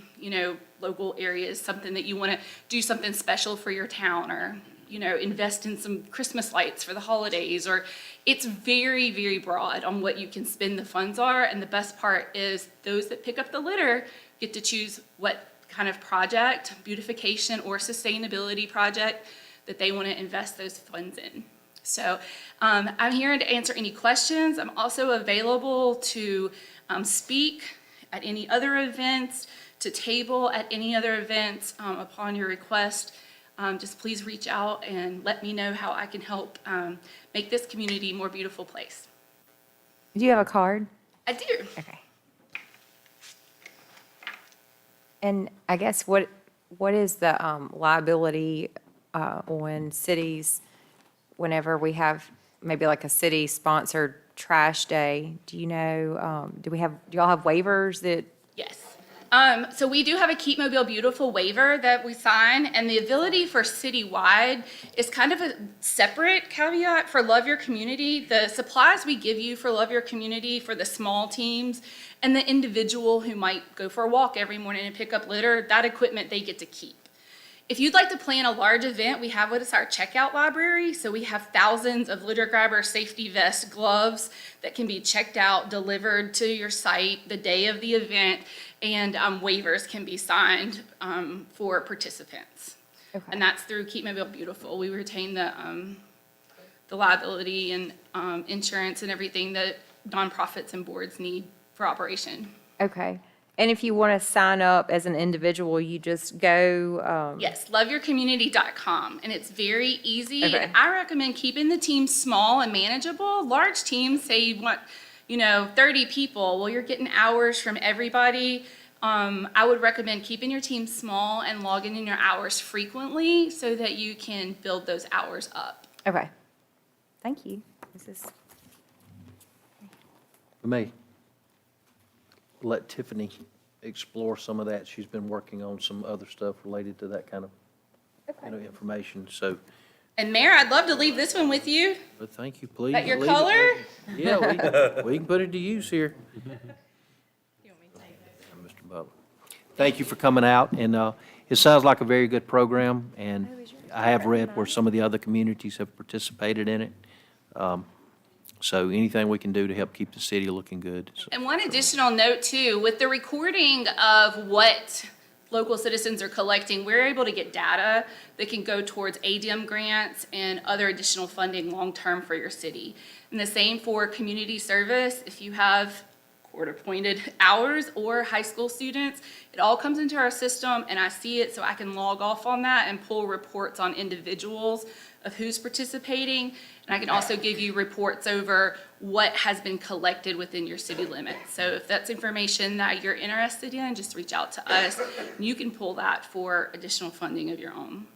Speaker 12: local areas, something that you want to do something special for your town, or, invest in some Christmas lights for the holidays, or it's very, very broad on what you can spend the funds are. And the best part is those that pick up the litter get to choose what kind of project, beautification or sustainability project that they want to invest those funds in. So I'm here to answer any questions. I'm also available to speak at any other events, to table at any other events upon your request. Just please reach out and let me know how I can help make this community a more beautiful place.
Speaker 8: Do you have a card?
Speaker 12: I do.
Speaker 8: Okay. And I guess what is the liability on cities whenever we have maybe like a city-sponsored trash day? Do you know, do y'all have waivers that?
Speaker 12: Yes. So we do have a Keep Mobile Beautiful waiver that we sign, and the ability for citywide is kind of a separate caveat for Love Your Community. The supplies we give you for Love Your Community for the small teams and the individual who might go for a walk every morning and pick up litter, that equipment they get to keep. If you'd like to plan a large event, we have what is our checkout library. So we have thousands of litter grabber, safety vest, gloves that can be checked out, delivered to your site the day of the event, and waivers can be signed for participants.
Speaker 8: Okay.
Speaker 12: And that's through Keep Mobile Beautiful. We retain the liability and insurance and everything that nonprofits and boards need for operation.
Speaker 8: Okay. And if you want to sign up as an individual, you just go,
Speaker 12: Yes, loveyourcommunity.com, and it's very easy.
Speaker 8: Okay.
Speaker 12: And I recommend keeping the team small and manageable. Large teams, say you want, 30 people, well, you're getting hours from everybody. I would recommend keeping your team small and logging in your hours frequently so that you can build those hours up.
Speaker 8: okay. Thank you. This is,
Speaker 1: We may let Tiffany explore some of that. She's been working on some other stuff related to that kind of, information. So,
Speaker 12: And Mayor, I'd love to leave this one with you.
Speaker 1: but thank you, please.
Speaker 12: That your
Speaker 1: leave it
Speaker 12: color?
Speaker 1: there. Yeah, we can put it to use here. Mr. Butler. Thank you for coming out, and it sounds like a very good program, and I have read where some of the other communities have participated in it. So anything we can do to help keep the city looking good. So,
Speaker 12: And one additional note too, with the recording of what local citizens are collecting, we're able to get data that can go towards ADM grants and other additional funding long-term for your city. And the same for community service. If you have court-appointed hours or high school students, it all comes into our system and I see it so I can log off on that and pull reports on individuals of who's participating. And I can also give you reports over what has been collected within your city limits. So if that's information that you're interested in, just reach out to us. You can pull that for additional funding of your own.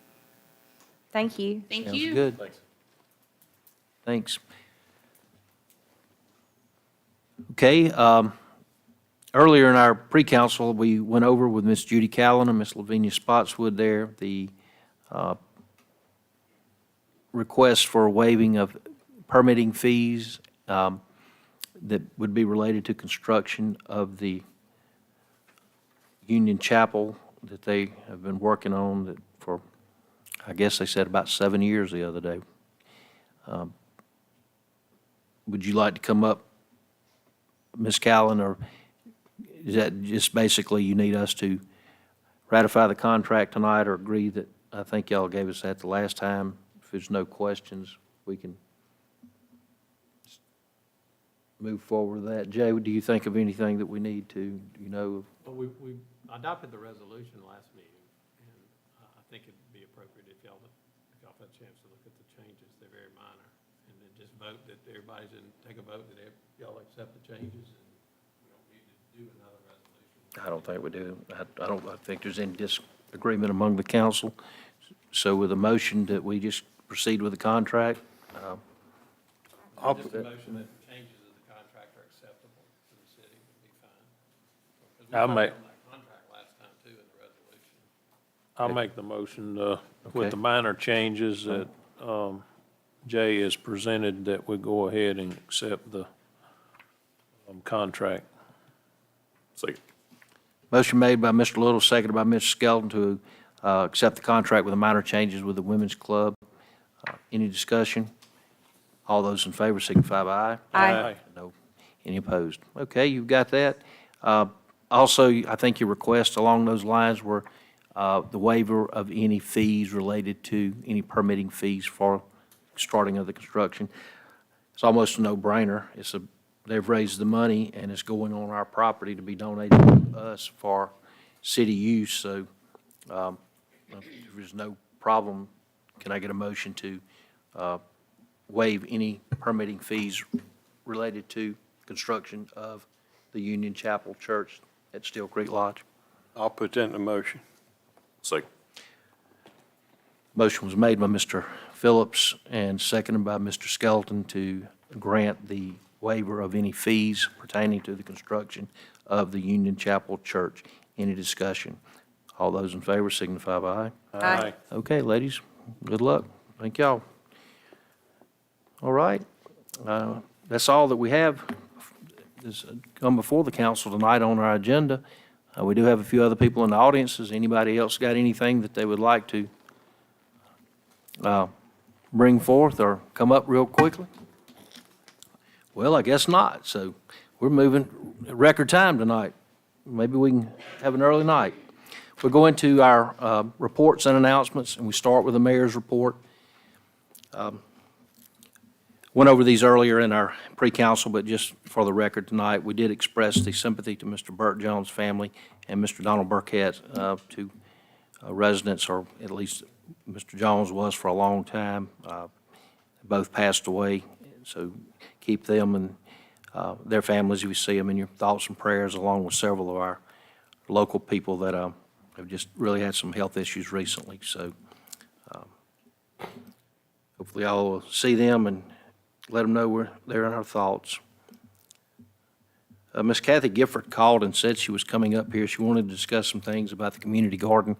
Speaker 8: thank you.
Speaker 12: Thank
Speaker 1: sounds
Speaker 12: you.
Speaker 1: good. Thanks. Okay, earlier in our pre-council, we went over with Miss Judy Callan and Miss Lavinia Spotswood there, the request for waiving of permitting fees that would be related to construction of the Union Chapel that they have been working on that for, I guess they said about 7 years the other day. Would you like to come up, Ms. Callan, or is that just basically you need us to ratify the contract tonight or agree that, I think y'all gave us that the last time? If there's no questions, we can move forward with that. Jay, do you think of anything that we need to,
Speaker 2: Well, we adopted the resolution last meeting, and I think it'd be appropriate if y'all had a chance to look at the changes. They're very minor. And then just vote that everybody's take a vote that y'all accept the changes, and we don't need to do another resolution.
Speaker 1: I don't think we do. I think there's any disagreement among the council. So with a motion that we just proceed with the contract,
Speaker 2: Just a motion that the changes of the contract are acceptable to the city would be fine. 'Cause we
Speaker 9: I'll
Speaker 2: voted
Speaker 9: make-
Speaker 2: on that contract last time too in the resolution.
Speaker 9: I'll make the motion
Speaker 1: Okay.
Speaker 9: with the minor changes that Jay has presented, that we go ahead and accept the contract.
Speaker 3: Second.
Speaker 1: motion made by Mr. Little, seconded by Mr. Skelton to accept the contract with the minor changes with the Women's Club. Any discussion? All those in favor signify by aye.
Speaker 8: Aye.
Speaker 1: No. Any opposed? Okay, you've got that. Also, I think your request along those lines were the waiver of any fees related to any permitting fees for starting of the construction. It's almost a no-brainer. They've raised the money, and it's going on our property to be donated to us for city use, so if there's no problem, can I get a motion to waive any permitting fees related to construction of the Union Chapel Church at Steel Creek Lodge?
Speaker 11: I'll put that in the motion.
Speaker 3: Second.
Speaker 1: Motion was made by Mr. Phillips and seconded by Mr. Skelton to grant the waiver of any fees pertaining to the construction of the Union Chapel Church. Any discussion? All those in favor signify by aye.
Speaker 8: Aye.
Speaker 1: Okay, ladies, good luck. Thank y'all. All right, that's all that we have that's come before the council tonight on our agenda. We do have a few other people in the audience. Has anybody else got anything that they would like to bring forth or come up real quickly? Well, I guess not. So we're moving at record time tonight. Maybe we can have an early night. We'll go into our reports and announcements, and we start with the mayor's report. Went over these earlier in our pre-council, but just for the record tonight, we did express the sympathy to Mr. Burt Jones' family and Mr. Donald Burkett, two residents, or at least Mr. Jones was for a long time. Both passed away, so keep them and their families, if you see them, in your thoughts and prayers, along with several of our local people that have just really had some health issues recently. So hopefully y'all will see them and let them know they're in our thoughts. Miss Kathy Gifford called and said she was coming up here. She wanted to discuss some things about the community garden.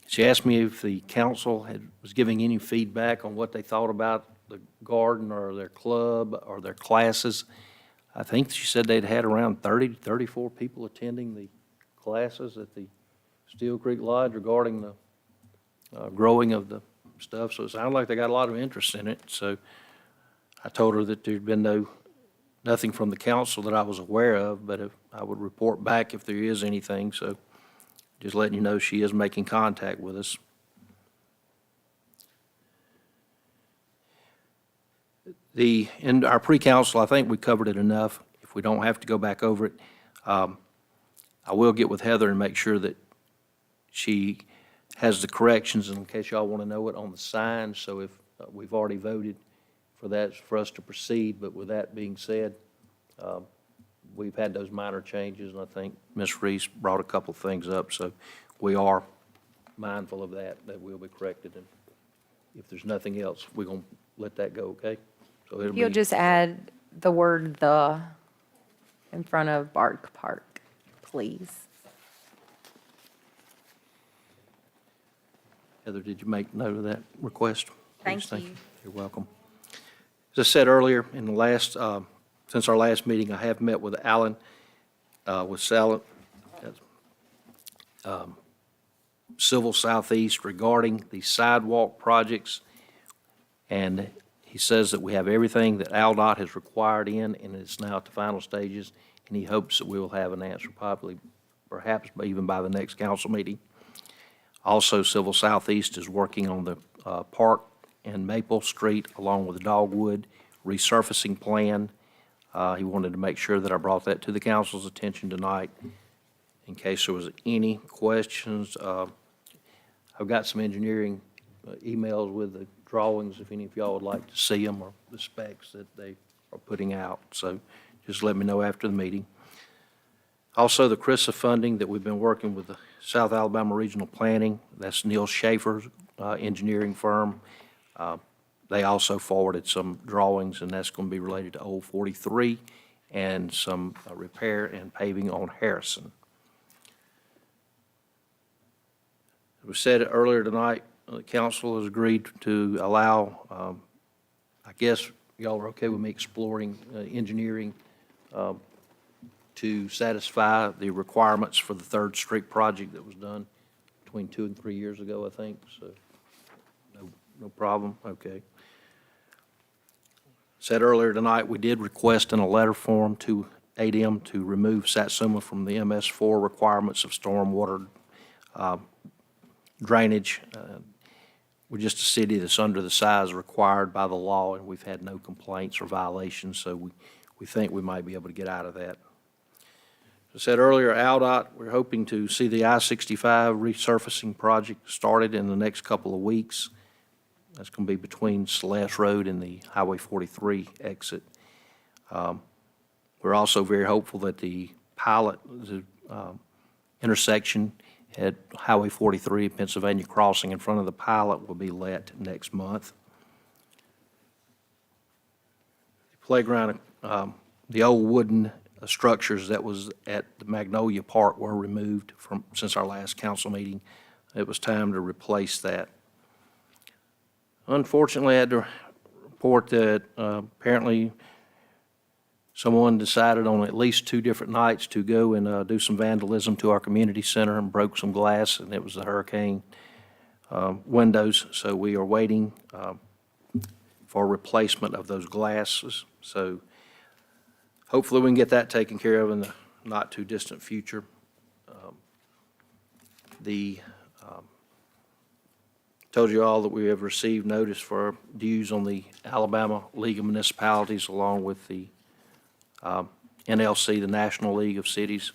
Speaker 1: She asked me if the council was giving any feedback on what they thought about the garden or their club or their classes. I think she said they'd had around 30 to 34 people attending the classes at the Steel Creek Lodge regarding the growing of the stuff. So it sounded like they got a lot of interest in it. So I told her that there'd been nothing from the council that I was aware of, but if I would report back if there is anything. So just letting you know she is making contact with us. In our pre-council, I think we covered it enough. If we don't have to go back over it, I will get with Heather and make sure that she has the corrections, in case y'all want to know it, on the sign. So if we've already voted for that, for us to proceed. But with that being said, we've had those minor changes, and I think Ms. Reese brought a couple of things up. So we are mindful of that will be corrected. And if there's nothing else, we're going to let that go, okay? So it'll
Speaker 8: You'll
Speaker 1: be,
Speaker 8: just add the word "the" in front of Bark Park, please.
Speaker 1: Heather, did you make note of that request?
Speaker 8: Thank
Speaker 1: Please,
Speaker 8: you.
Speaker 1: You're welcome. As I said earlier, in the last, since our last meeting, I have met with Alan, Civil Southeast regarding the sidewalk projects. And he says that we have everything that AlDOT has required and it's now at the final stages. And he hopes that we will have an answer perhaps even by the next council meeting. Also, Civil Southeast is working on the park and Maple Street along with the Dogwood resurfacing plan. He wanted to make sure that I brought that to the council's attention tonight in case there was any questions. I've got some engineering emails with the drawings if any of y'all would like to see them, or the specs that they are putting out. So just let me know after the meeting. Also, the CRISA funding that we've been working with the South Alabama Regional Planning, that's Neil Schaefer's engineering firm. They also forwarded some drawings, and that's going to be related to Old 43 and some repair and paving on Harrison. As we said earlier tonight, the council has agreed to allow, I guess y'all are okay with me exploring engineering to satisfy the requirements for the Third Street project that was done between 2 and 3 years ago, I think. So no problem, okay. Said earlier tonight, we did request in a letter form to ADM to remove Satsuma from the MS4 requirements of stormwater drainage. We're just a city that's under the size required by the law, and we've had no complaints or violations, so we think we might be able to get out of that. As I said earlier, AlDOT, we're hoping to see the I-65 resurfacing project started in the next couple of weeks. That's going to be between Celeste Road and the Highway 43 exit. We're also very hopeful that the pilot intersection at Highway 43, Pennsylvania Crossing, in front of the pilot will be let next month. The playground, the old wooden structures that was at the Magnolia Park were removed since our last council meeting. It was time to replace that. Unfortunately, I had to report that apparently someone decided on at least 2 different nights to go and do some vandalism to our community center and broke some glass, and it was the hurricane windows. So we are waiting for replacement of those glasses. So hopefully we can get that taken care of in the not-too-distant future. Told you all that we have received notice for dues on the Alabama League of Municipalities along with the NLC, the National League of Cities.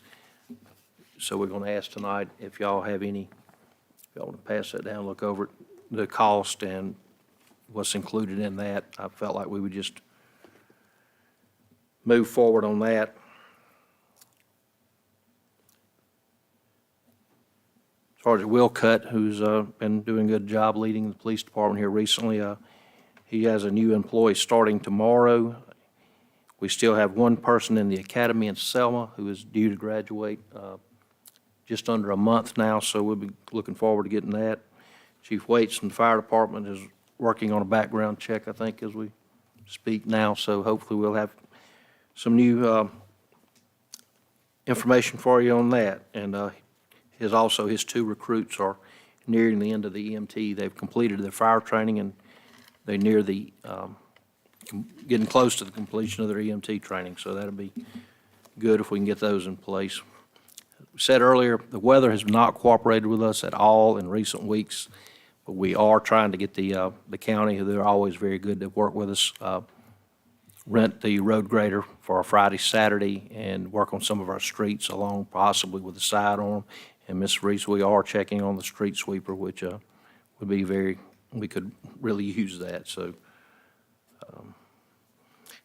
Speaker 1: So we're going to ask tonight if y'all have any, if y'all want to pass that down, look over the cost and what's included in that. I felt like we would just move forward on that. Sergeant Willcutt, who's been doing a good job leading the police department here recently, he has a new employee starting tomorrow. We still have one person in the academy in Selma who is due to graduate just under a month now, so we'll be looking forward to getting that. Chief Waits from the fire department is working on a background check, I think, as we speak now, so hopefully we'll have some new information for you on that. And his 2 recruits are nearing the end of the EMT. They've completed their fire training, and they're near the getting close to the completion of their EMT training, so that'll be good if we can get those in place. Said earlier, the weather has not cooperated with us at all in recent weeks, but we are trying to get the county, who they're always very good to work with us, rent the road grader for a Friday, Saturday, and work on some of our streets along possibly with the sidearm. And Ms. Reese, we are checking on the street sweeper, which would be we could really use that, so.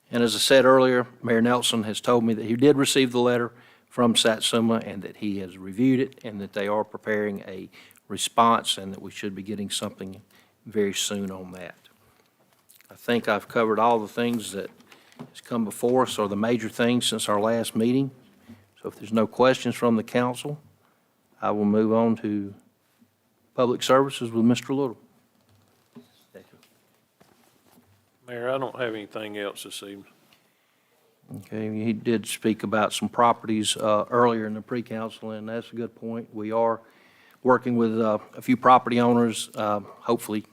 Speaker 1: And as I said earlier, Mayor Nelson has told me that he did receive the letter from Satsuma and that he has reviewed it and that they are preparing a response and that we should be getting something very soon on that. I think I've covered all the things that has come before us, or the major things since our last meeting. So if there's no questions from the council, I will move on to public services with Mr. Little.
Speaker 9: Mayor, I don't have anything else this evening.
Speaker 1: Okay, he did speak about some properties earlier in the pre-council, and that's a good point. We are working with a few property owners. Hopefully,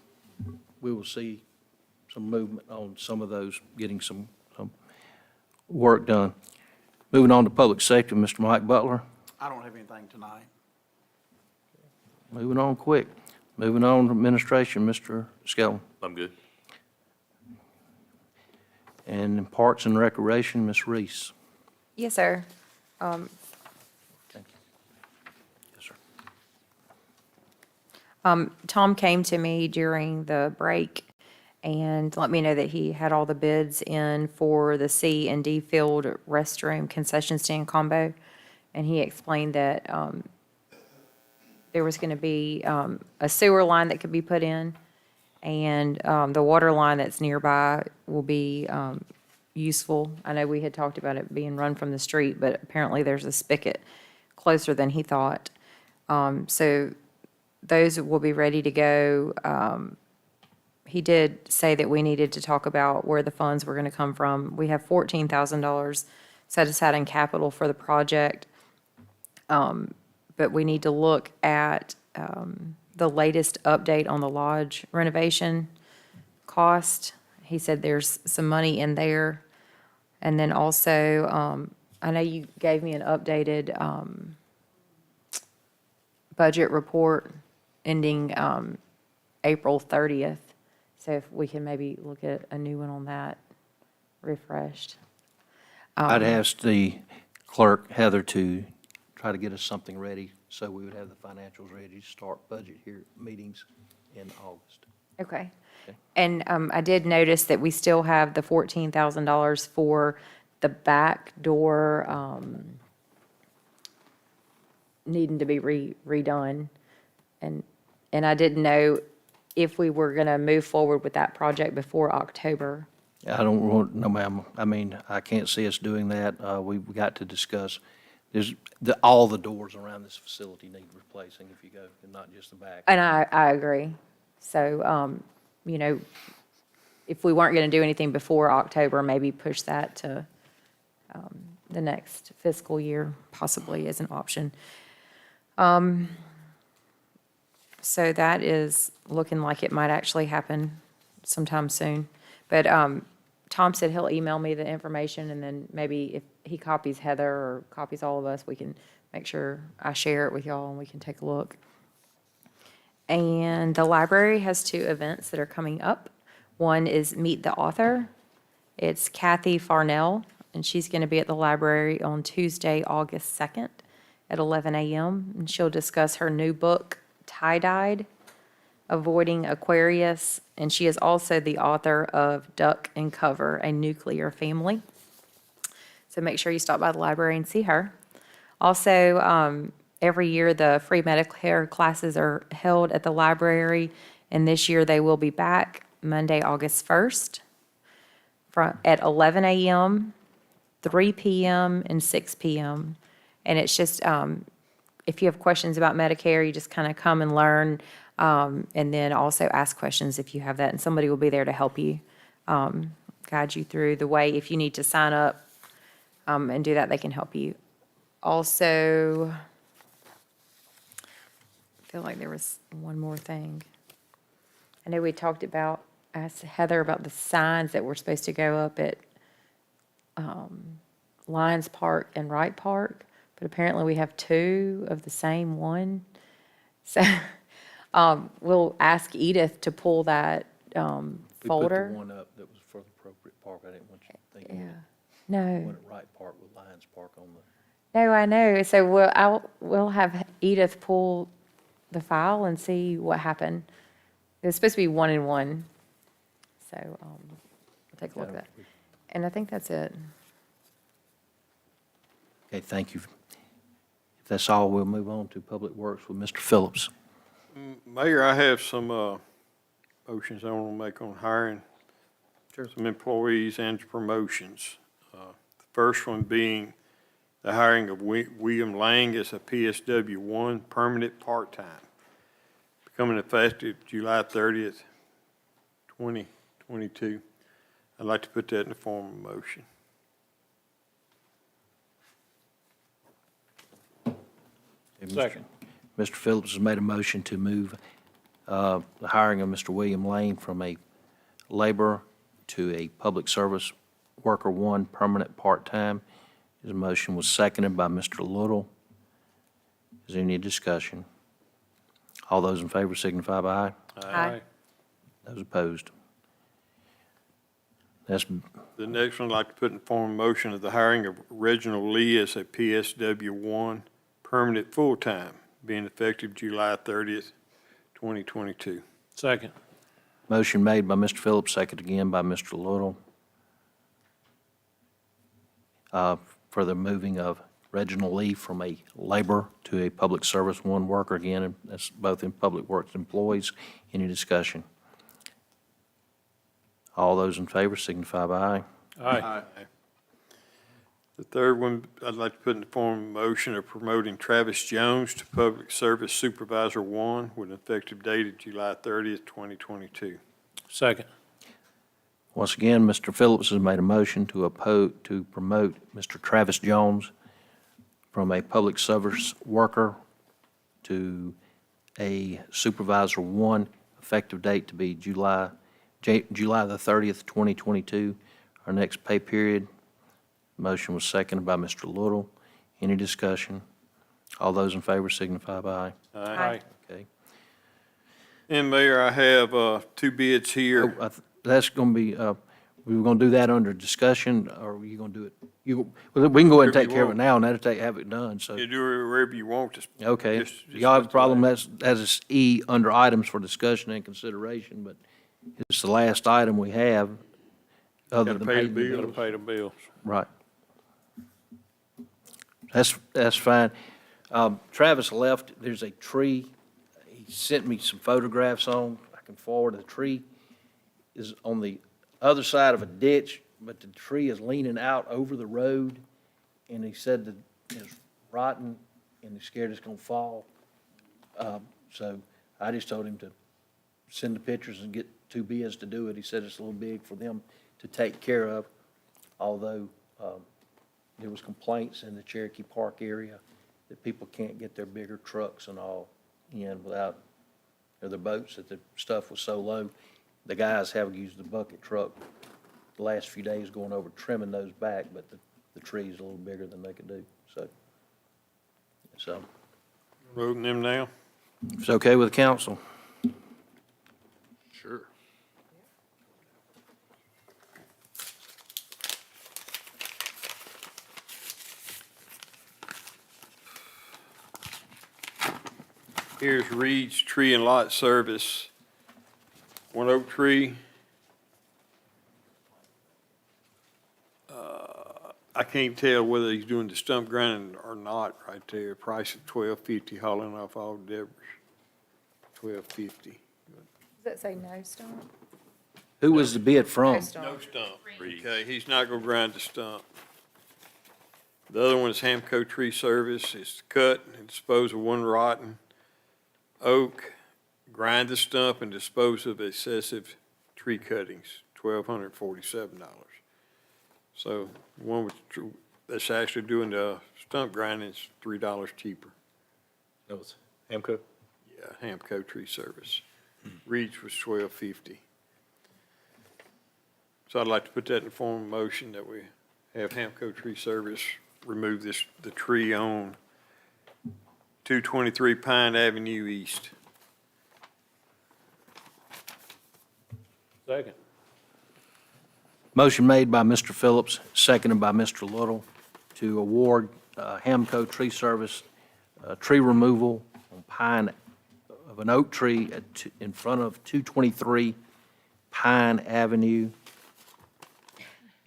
Speaker 1: we will see some movement on some of those, getting some work done. Moving on to public safety, Mr. Mike Butler.
Speaker 7: I don't have anything tonight.
Speaker 1: Moving on quick. Moving on to administration, Mr. Skelton.
Speaker 3: I'm good.
Speaker 1: And in Parks and Recreation, Ms. Reese.
Speaker 8: Yes, sir.
Speaker 1: Thank you. Yes, sir.
Speaker 8: Tom came to me during the break and let me know that he had all the bids in for the C and D field restroom concession stand combo. And he explained that there was going to be a sewer line that could be put in, and the water line that's nearby will be useful. I know we had talked about it being run from the street, but apparently there's a spigot closer than he thought. So those will be ready to go. He did say that we needed to talk about where the funds were going to come from. We have $14,000 set aside in capital for the project, but we need to look at the latest update on the lodge renovation cost. He said there's some money in there. And then also, I know you gave me an updated budget report ending April 30th. So if we can maybe look at a new one on that, refreshed.
Speaker 1: I'd ask the clerk, Heather, to try to get us something ready so we would have the financials ready to start budget meetings in August.
Speaker 8: Okay.
Speaker 1: Okay.
Speaker 8: And I did notice that we still have the $14,000 for the back door needing to be redone. And I didn't know if we were going to move forward with that project before October.
Speaker 1: I don't want, no, ma'am. I mean, I can't see us doing that. We've got to discuss, all the doors around this facility need replacing if you go, and not just the back.
Speaker 8: And I agree. So, you know, if we weren't going to do anything before October, maybe push that to the next fiscal year, possibly as an option. So that is looking like it might actually happen sometime soon. But Tom said he'll email me the information, and then maybe if he copies Heather or copies all of us, we can make sure I share it with y'all and we can take a look. And the library has 2 events that are coming up. One is Meet the Author. It's Kathy Farnell, and she's going to be at the library on Tuesday, August 2nd at 11 a.m. And she'll discuss her new book, Tie-Dyed, Avoiding Aquarius. And she is also the author of Duck and Cover, A Nuclear Family. So make sure you stop by the library and see her. Also, every year, the free medical care classes are held at the library, and this year they will be back Monday, August 1st at 11 a.m., 3 p.m., and 6 p.m. And it's just, if you have questions about Medicare, you just kind of come and learn, and then also ask questions if you have that, and somebody will be there to help you, guide you through the way. If you need to sign up and do that, they can help you. Also, I feel like there was one more thing. I know we talked about, asked Heather about the signs that were supposed to go up at Lions Park and Wright Park, but apparently we have 2 of the same one. So we'll ask Edith to pull that folder.
Speaker 1: We put the one up that was for the appropriate park. I didn't want you thinking
Speaker 8: Yeah.
Speaker 1: the
Speaker 8: No.
Speaker 1: one at Wright Park with Lions Park on the.
Speaker 8: No, I know. So we'll have Edith pull the file and see what happened. It was supposed to be 1 and 1. So we'll take a look at that. And I think that's it.
Speaker 1: Okay, thank you. If that's all, we'll move on to Public Works with Mr. Phillips.
Speaker 11: Mayor, I have some motions I want to make on hiring some employees and promotions. The first one being the hiring of William Lang as a PSW 1 permanent part-time, becoming effective July 30th, 2022. I'd like to put that in the form of a motion.
Speaker 9: Second.
Speaker 1: Mr. Phillips has made a motion to move the hiring of Mr. William Lane from a laborer to a public service worker 1 permanent part-time. His motion was seconded by Mr. Little. Is there any discussion? All those in favor signify by aye.
Speaker 8: Aye.
Speaker 1: Those opposed? That's,
Speaker 11: The next one I'd like to put in form of motion is the hiring of Reginald Lee as a PSW 1 permanent full-time, being effective July 30th, 2022.
Speaker 9: Second.
Speaker 1: motion made by Mr. Phillips, second again by Mr. Little. For the moving of Reginald Lee from a laborer to a public service 1 worker again, and that's both in Public Works employees. Any discussion? All those in favor signify by aye.
Speaker 9: Aye.
Speaker 11: The third one, I'd like to put in the form of a motion of promoting Travis Jones to Public Service Supervisor 1 with an effective date of July 30th, 2022.
Speaker 9: Second.
Speaker 1: Once again, Mr. Phillips has made a motion to promote Mr. Travis Jones from a public service worker to a Supervisor 1, effective date to be July the 30th, 2022, our next pay period. Motion was seconded by Mr. Little. Any discussion? All those in favor signify by aye.
Speaker 9: Aye.
Speaker 1: Okay.
Speaker 11: And Mayor, I have 2 bids here.
Speaker 1: That's going to be, we were going to do that under discussion, or are you going to do it? Well, we can go ahead and take care of it now, and that'll have it done, so.
Speaker 11: You do it wherever you want.
Speaker 1: Okay.
Speaker 11: Just
Speaker 1: Y'all have a
Speaker 11: let the
Speaker 1: problem,
Speaker 11: last-
Speaker 1: that's E, under items for discussion and consideration, but it's the last item we have, other
Speaker 11: Gotta
Speaker 1: than
Speaker 11: pay the
Speaker 1: paying.
Speaker 11: bill.
Speaker 9: Gotta pay the bills.
Speaker 1: Right. That's fine. Travis left, there's a tree, he sent me some photographs on, I can forward, the tree is on the other side of a ditch, but the tree is leaning out over the road, and he said that it's rotten, and he's scared it's gonna fall. So I just told him to send the pictures and get two bids to do it. He said it's a little big for them to take care of, although there was complaints in the Cherokee Park area that people can't get their bigger trucks and all in without, or their boats, that the stuff was so low. The guys have used the bucket truck the last few days going over trimming those back, but the tree's a little bigger than they could do, so.
Speaker 11: Voting them now?
Speaker 1: It's okay with the council?
Speaker 3: Sure.
Speaker 11: Here's Reed's Tree and Lot Service. One oak tree. I can't tell whether he's doing the stump grinding or not right there. Price of $12.50 hauling off all debris. $12.50.
Speaker 8: Does that say no stump?
Speaker 1: Who was the bid from?
Speaker 8: No stump.
Speaker 11: No stump. Okay, he's not gonna grind the stump. The other one is Hamco Tree Service. It's to cut and dispose of one rotten oak, grind the stump, and dispose of excessive tree cuttings, $1,247. So the one that's actually doing the stump grinding is $3 cheaper.
Speaker 3: That was Hamco?
Speaker 11: Yeah, Hamco Tree Service. Reed's was $12.50. So I'd like to put that in the form of motion that we have Hamco Tree Service remove the tree on 223 Pine Avenue East.
Speaker 9: Second.
Speaker 1: Motion made by Mr. Phillips, seconded by Mr. Little, to award Hamco Tree Service tree removal on pine, of an oak tree in front of 223 Pine Avenue.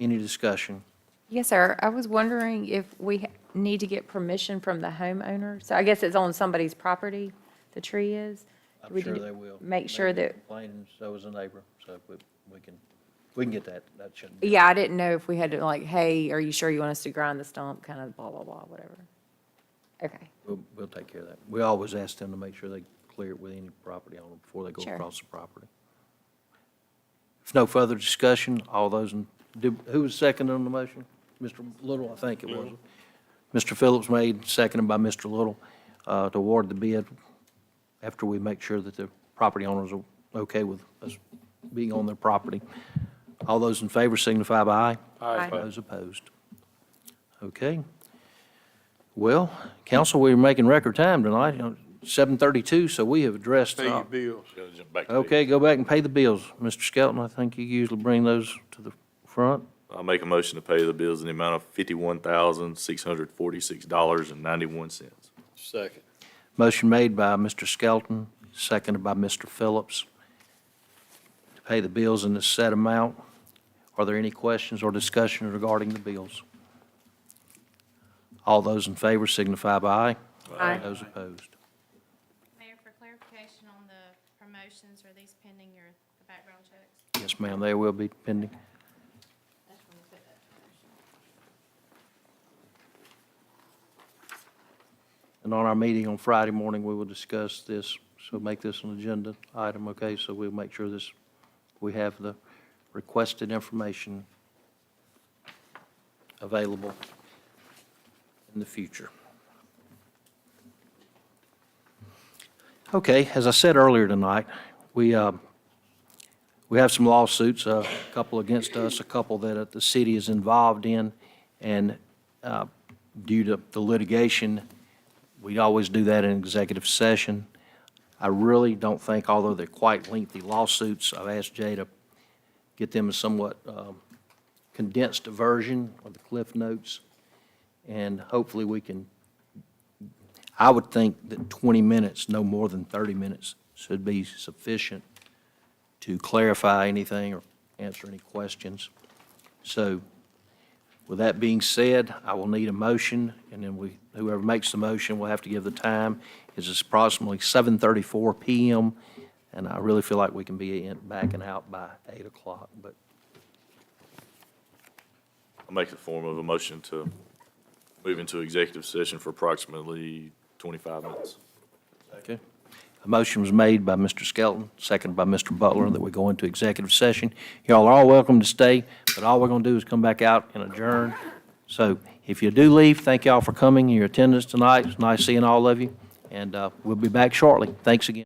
Speaker 1: Any discussion?
Speaker 8: Yes, sir. I was wondering if we need to get permission from the homeowner. So I guess it's on somebody's property, the tree is. Do
Speaker 1: I'm
Speaker 8: we
Speaker 1: sure
Speaker 8: need to
Speaker 1: they will.
Speaker 8: Make sure
Speaker 1: They've been
Speaker 8: that,
Speaker 1: complaining, so is a neighbor, so we can get that. That shouldn't be.
Speaker 8: yeah, I didn't know if we had to like, hey, are you sure you want us to grind the stump, kind of blah, blah, blah, whatever. Okay,
Speaker 1: We'll take care of that. We always ask them to make sure they clear it with any property owner before they go
Speaker 8: Sure.
Speaker 1: across the property. If no further discussion, all those who was second on the motion? Mr. Little, I think it was. Mr. Phillips made, seconded by Mr. Little, to award the bid after we make sure that the property owners are okay with us being on their property. All those in favor signify by aye.
Speaker 8: Aye.
Speaker 1: Those opposed. Okay. Well, council, we're making record time tonight, 7:32, so we have addressed.
Speaker 11: Pay your bills.
Speaker 3: Gotta jump back to
Speaker 1: Okay, go back and pay the bills. Mr. Skelton, I think you usually bring those to the front.
Speaker 3: I'll make a motion to pay the bills in the amount of $51,646.91.
Speaker 11: Second.
Speaker 1: Motion made by Mr. Skelton, seconded by Mr. Phillips, to pay the bills in the set amount. Are there any questions or discussion regarding the bills? All those in favor signify by aye.
Speaker 8: Aye.
Speaker 1: Those opposed.
Speaker 4: Mayor, for clarification on the promotions, are these pending the background checks?
Speaker 1: Yes, ma'am, they will be pending. And on our meeting on Friday morning, we will discuss this, so make this an agenda item, okay? So we'll make sure we have the requested information available in the future. Okay, as I said earlier tonight, we have some lawsuits, a couple against us, a couple that the city is involved in, and due to the litigation, we always do that in executive session. I really don't think, although they're quite lengthy lawsuits, I've asked Jay to get them a somewhat condensed version of the Cliff Notes, and hopefully we can, I would think that 20 minutes, no more than 30 minutes, should be sufficient to clarify anything or answer any questions. So with that being said, I will need a motion, and then whoever makes the motion will have to give the time. It's approximately 7:34 PM, and I really feel like we can be back and out by 8 o'clock, but
Speaker 3: I'll make the form of a motion to move into executive session for approximately 25 minutes.
Speaker 1: Okay. A motion was made by Mr. Skelton, seconded by Mr. Butler, that we go into executive session. Y'all are all welcome to stay, but all we're going to do is come back out and adjourn. So if you do leave, thank y'all for coming, your attendance tonight. It's nice seeing all of you, and we'll be back shortly. Thanks again.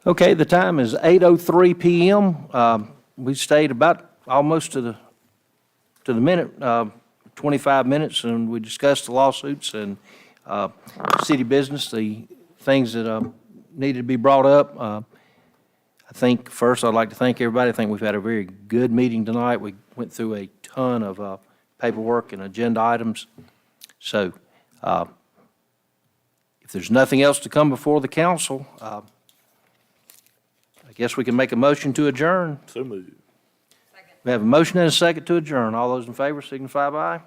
Speaker 1: Okay, the time is 8:03 PM. We stayed about almost to the minute, 25 minutes, and we discussed the lawsuits and city business, the things that needed to be brought up. I think first I'd like to thank everybody. I think we've had a very good meeting tonight. We went through a ton of paperwork and agenda items. So if there's nothing else to come before the council, I guess we can make a motion to adjourn.
Speaker 3: So moved.
Speaker 1: We have a motion and a second to adjourn. All those in favor signify by aye.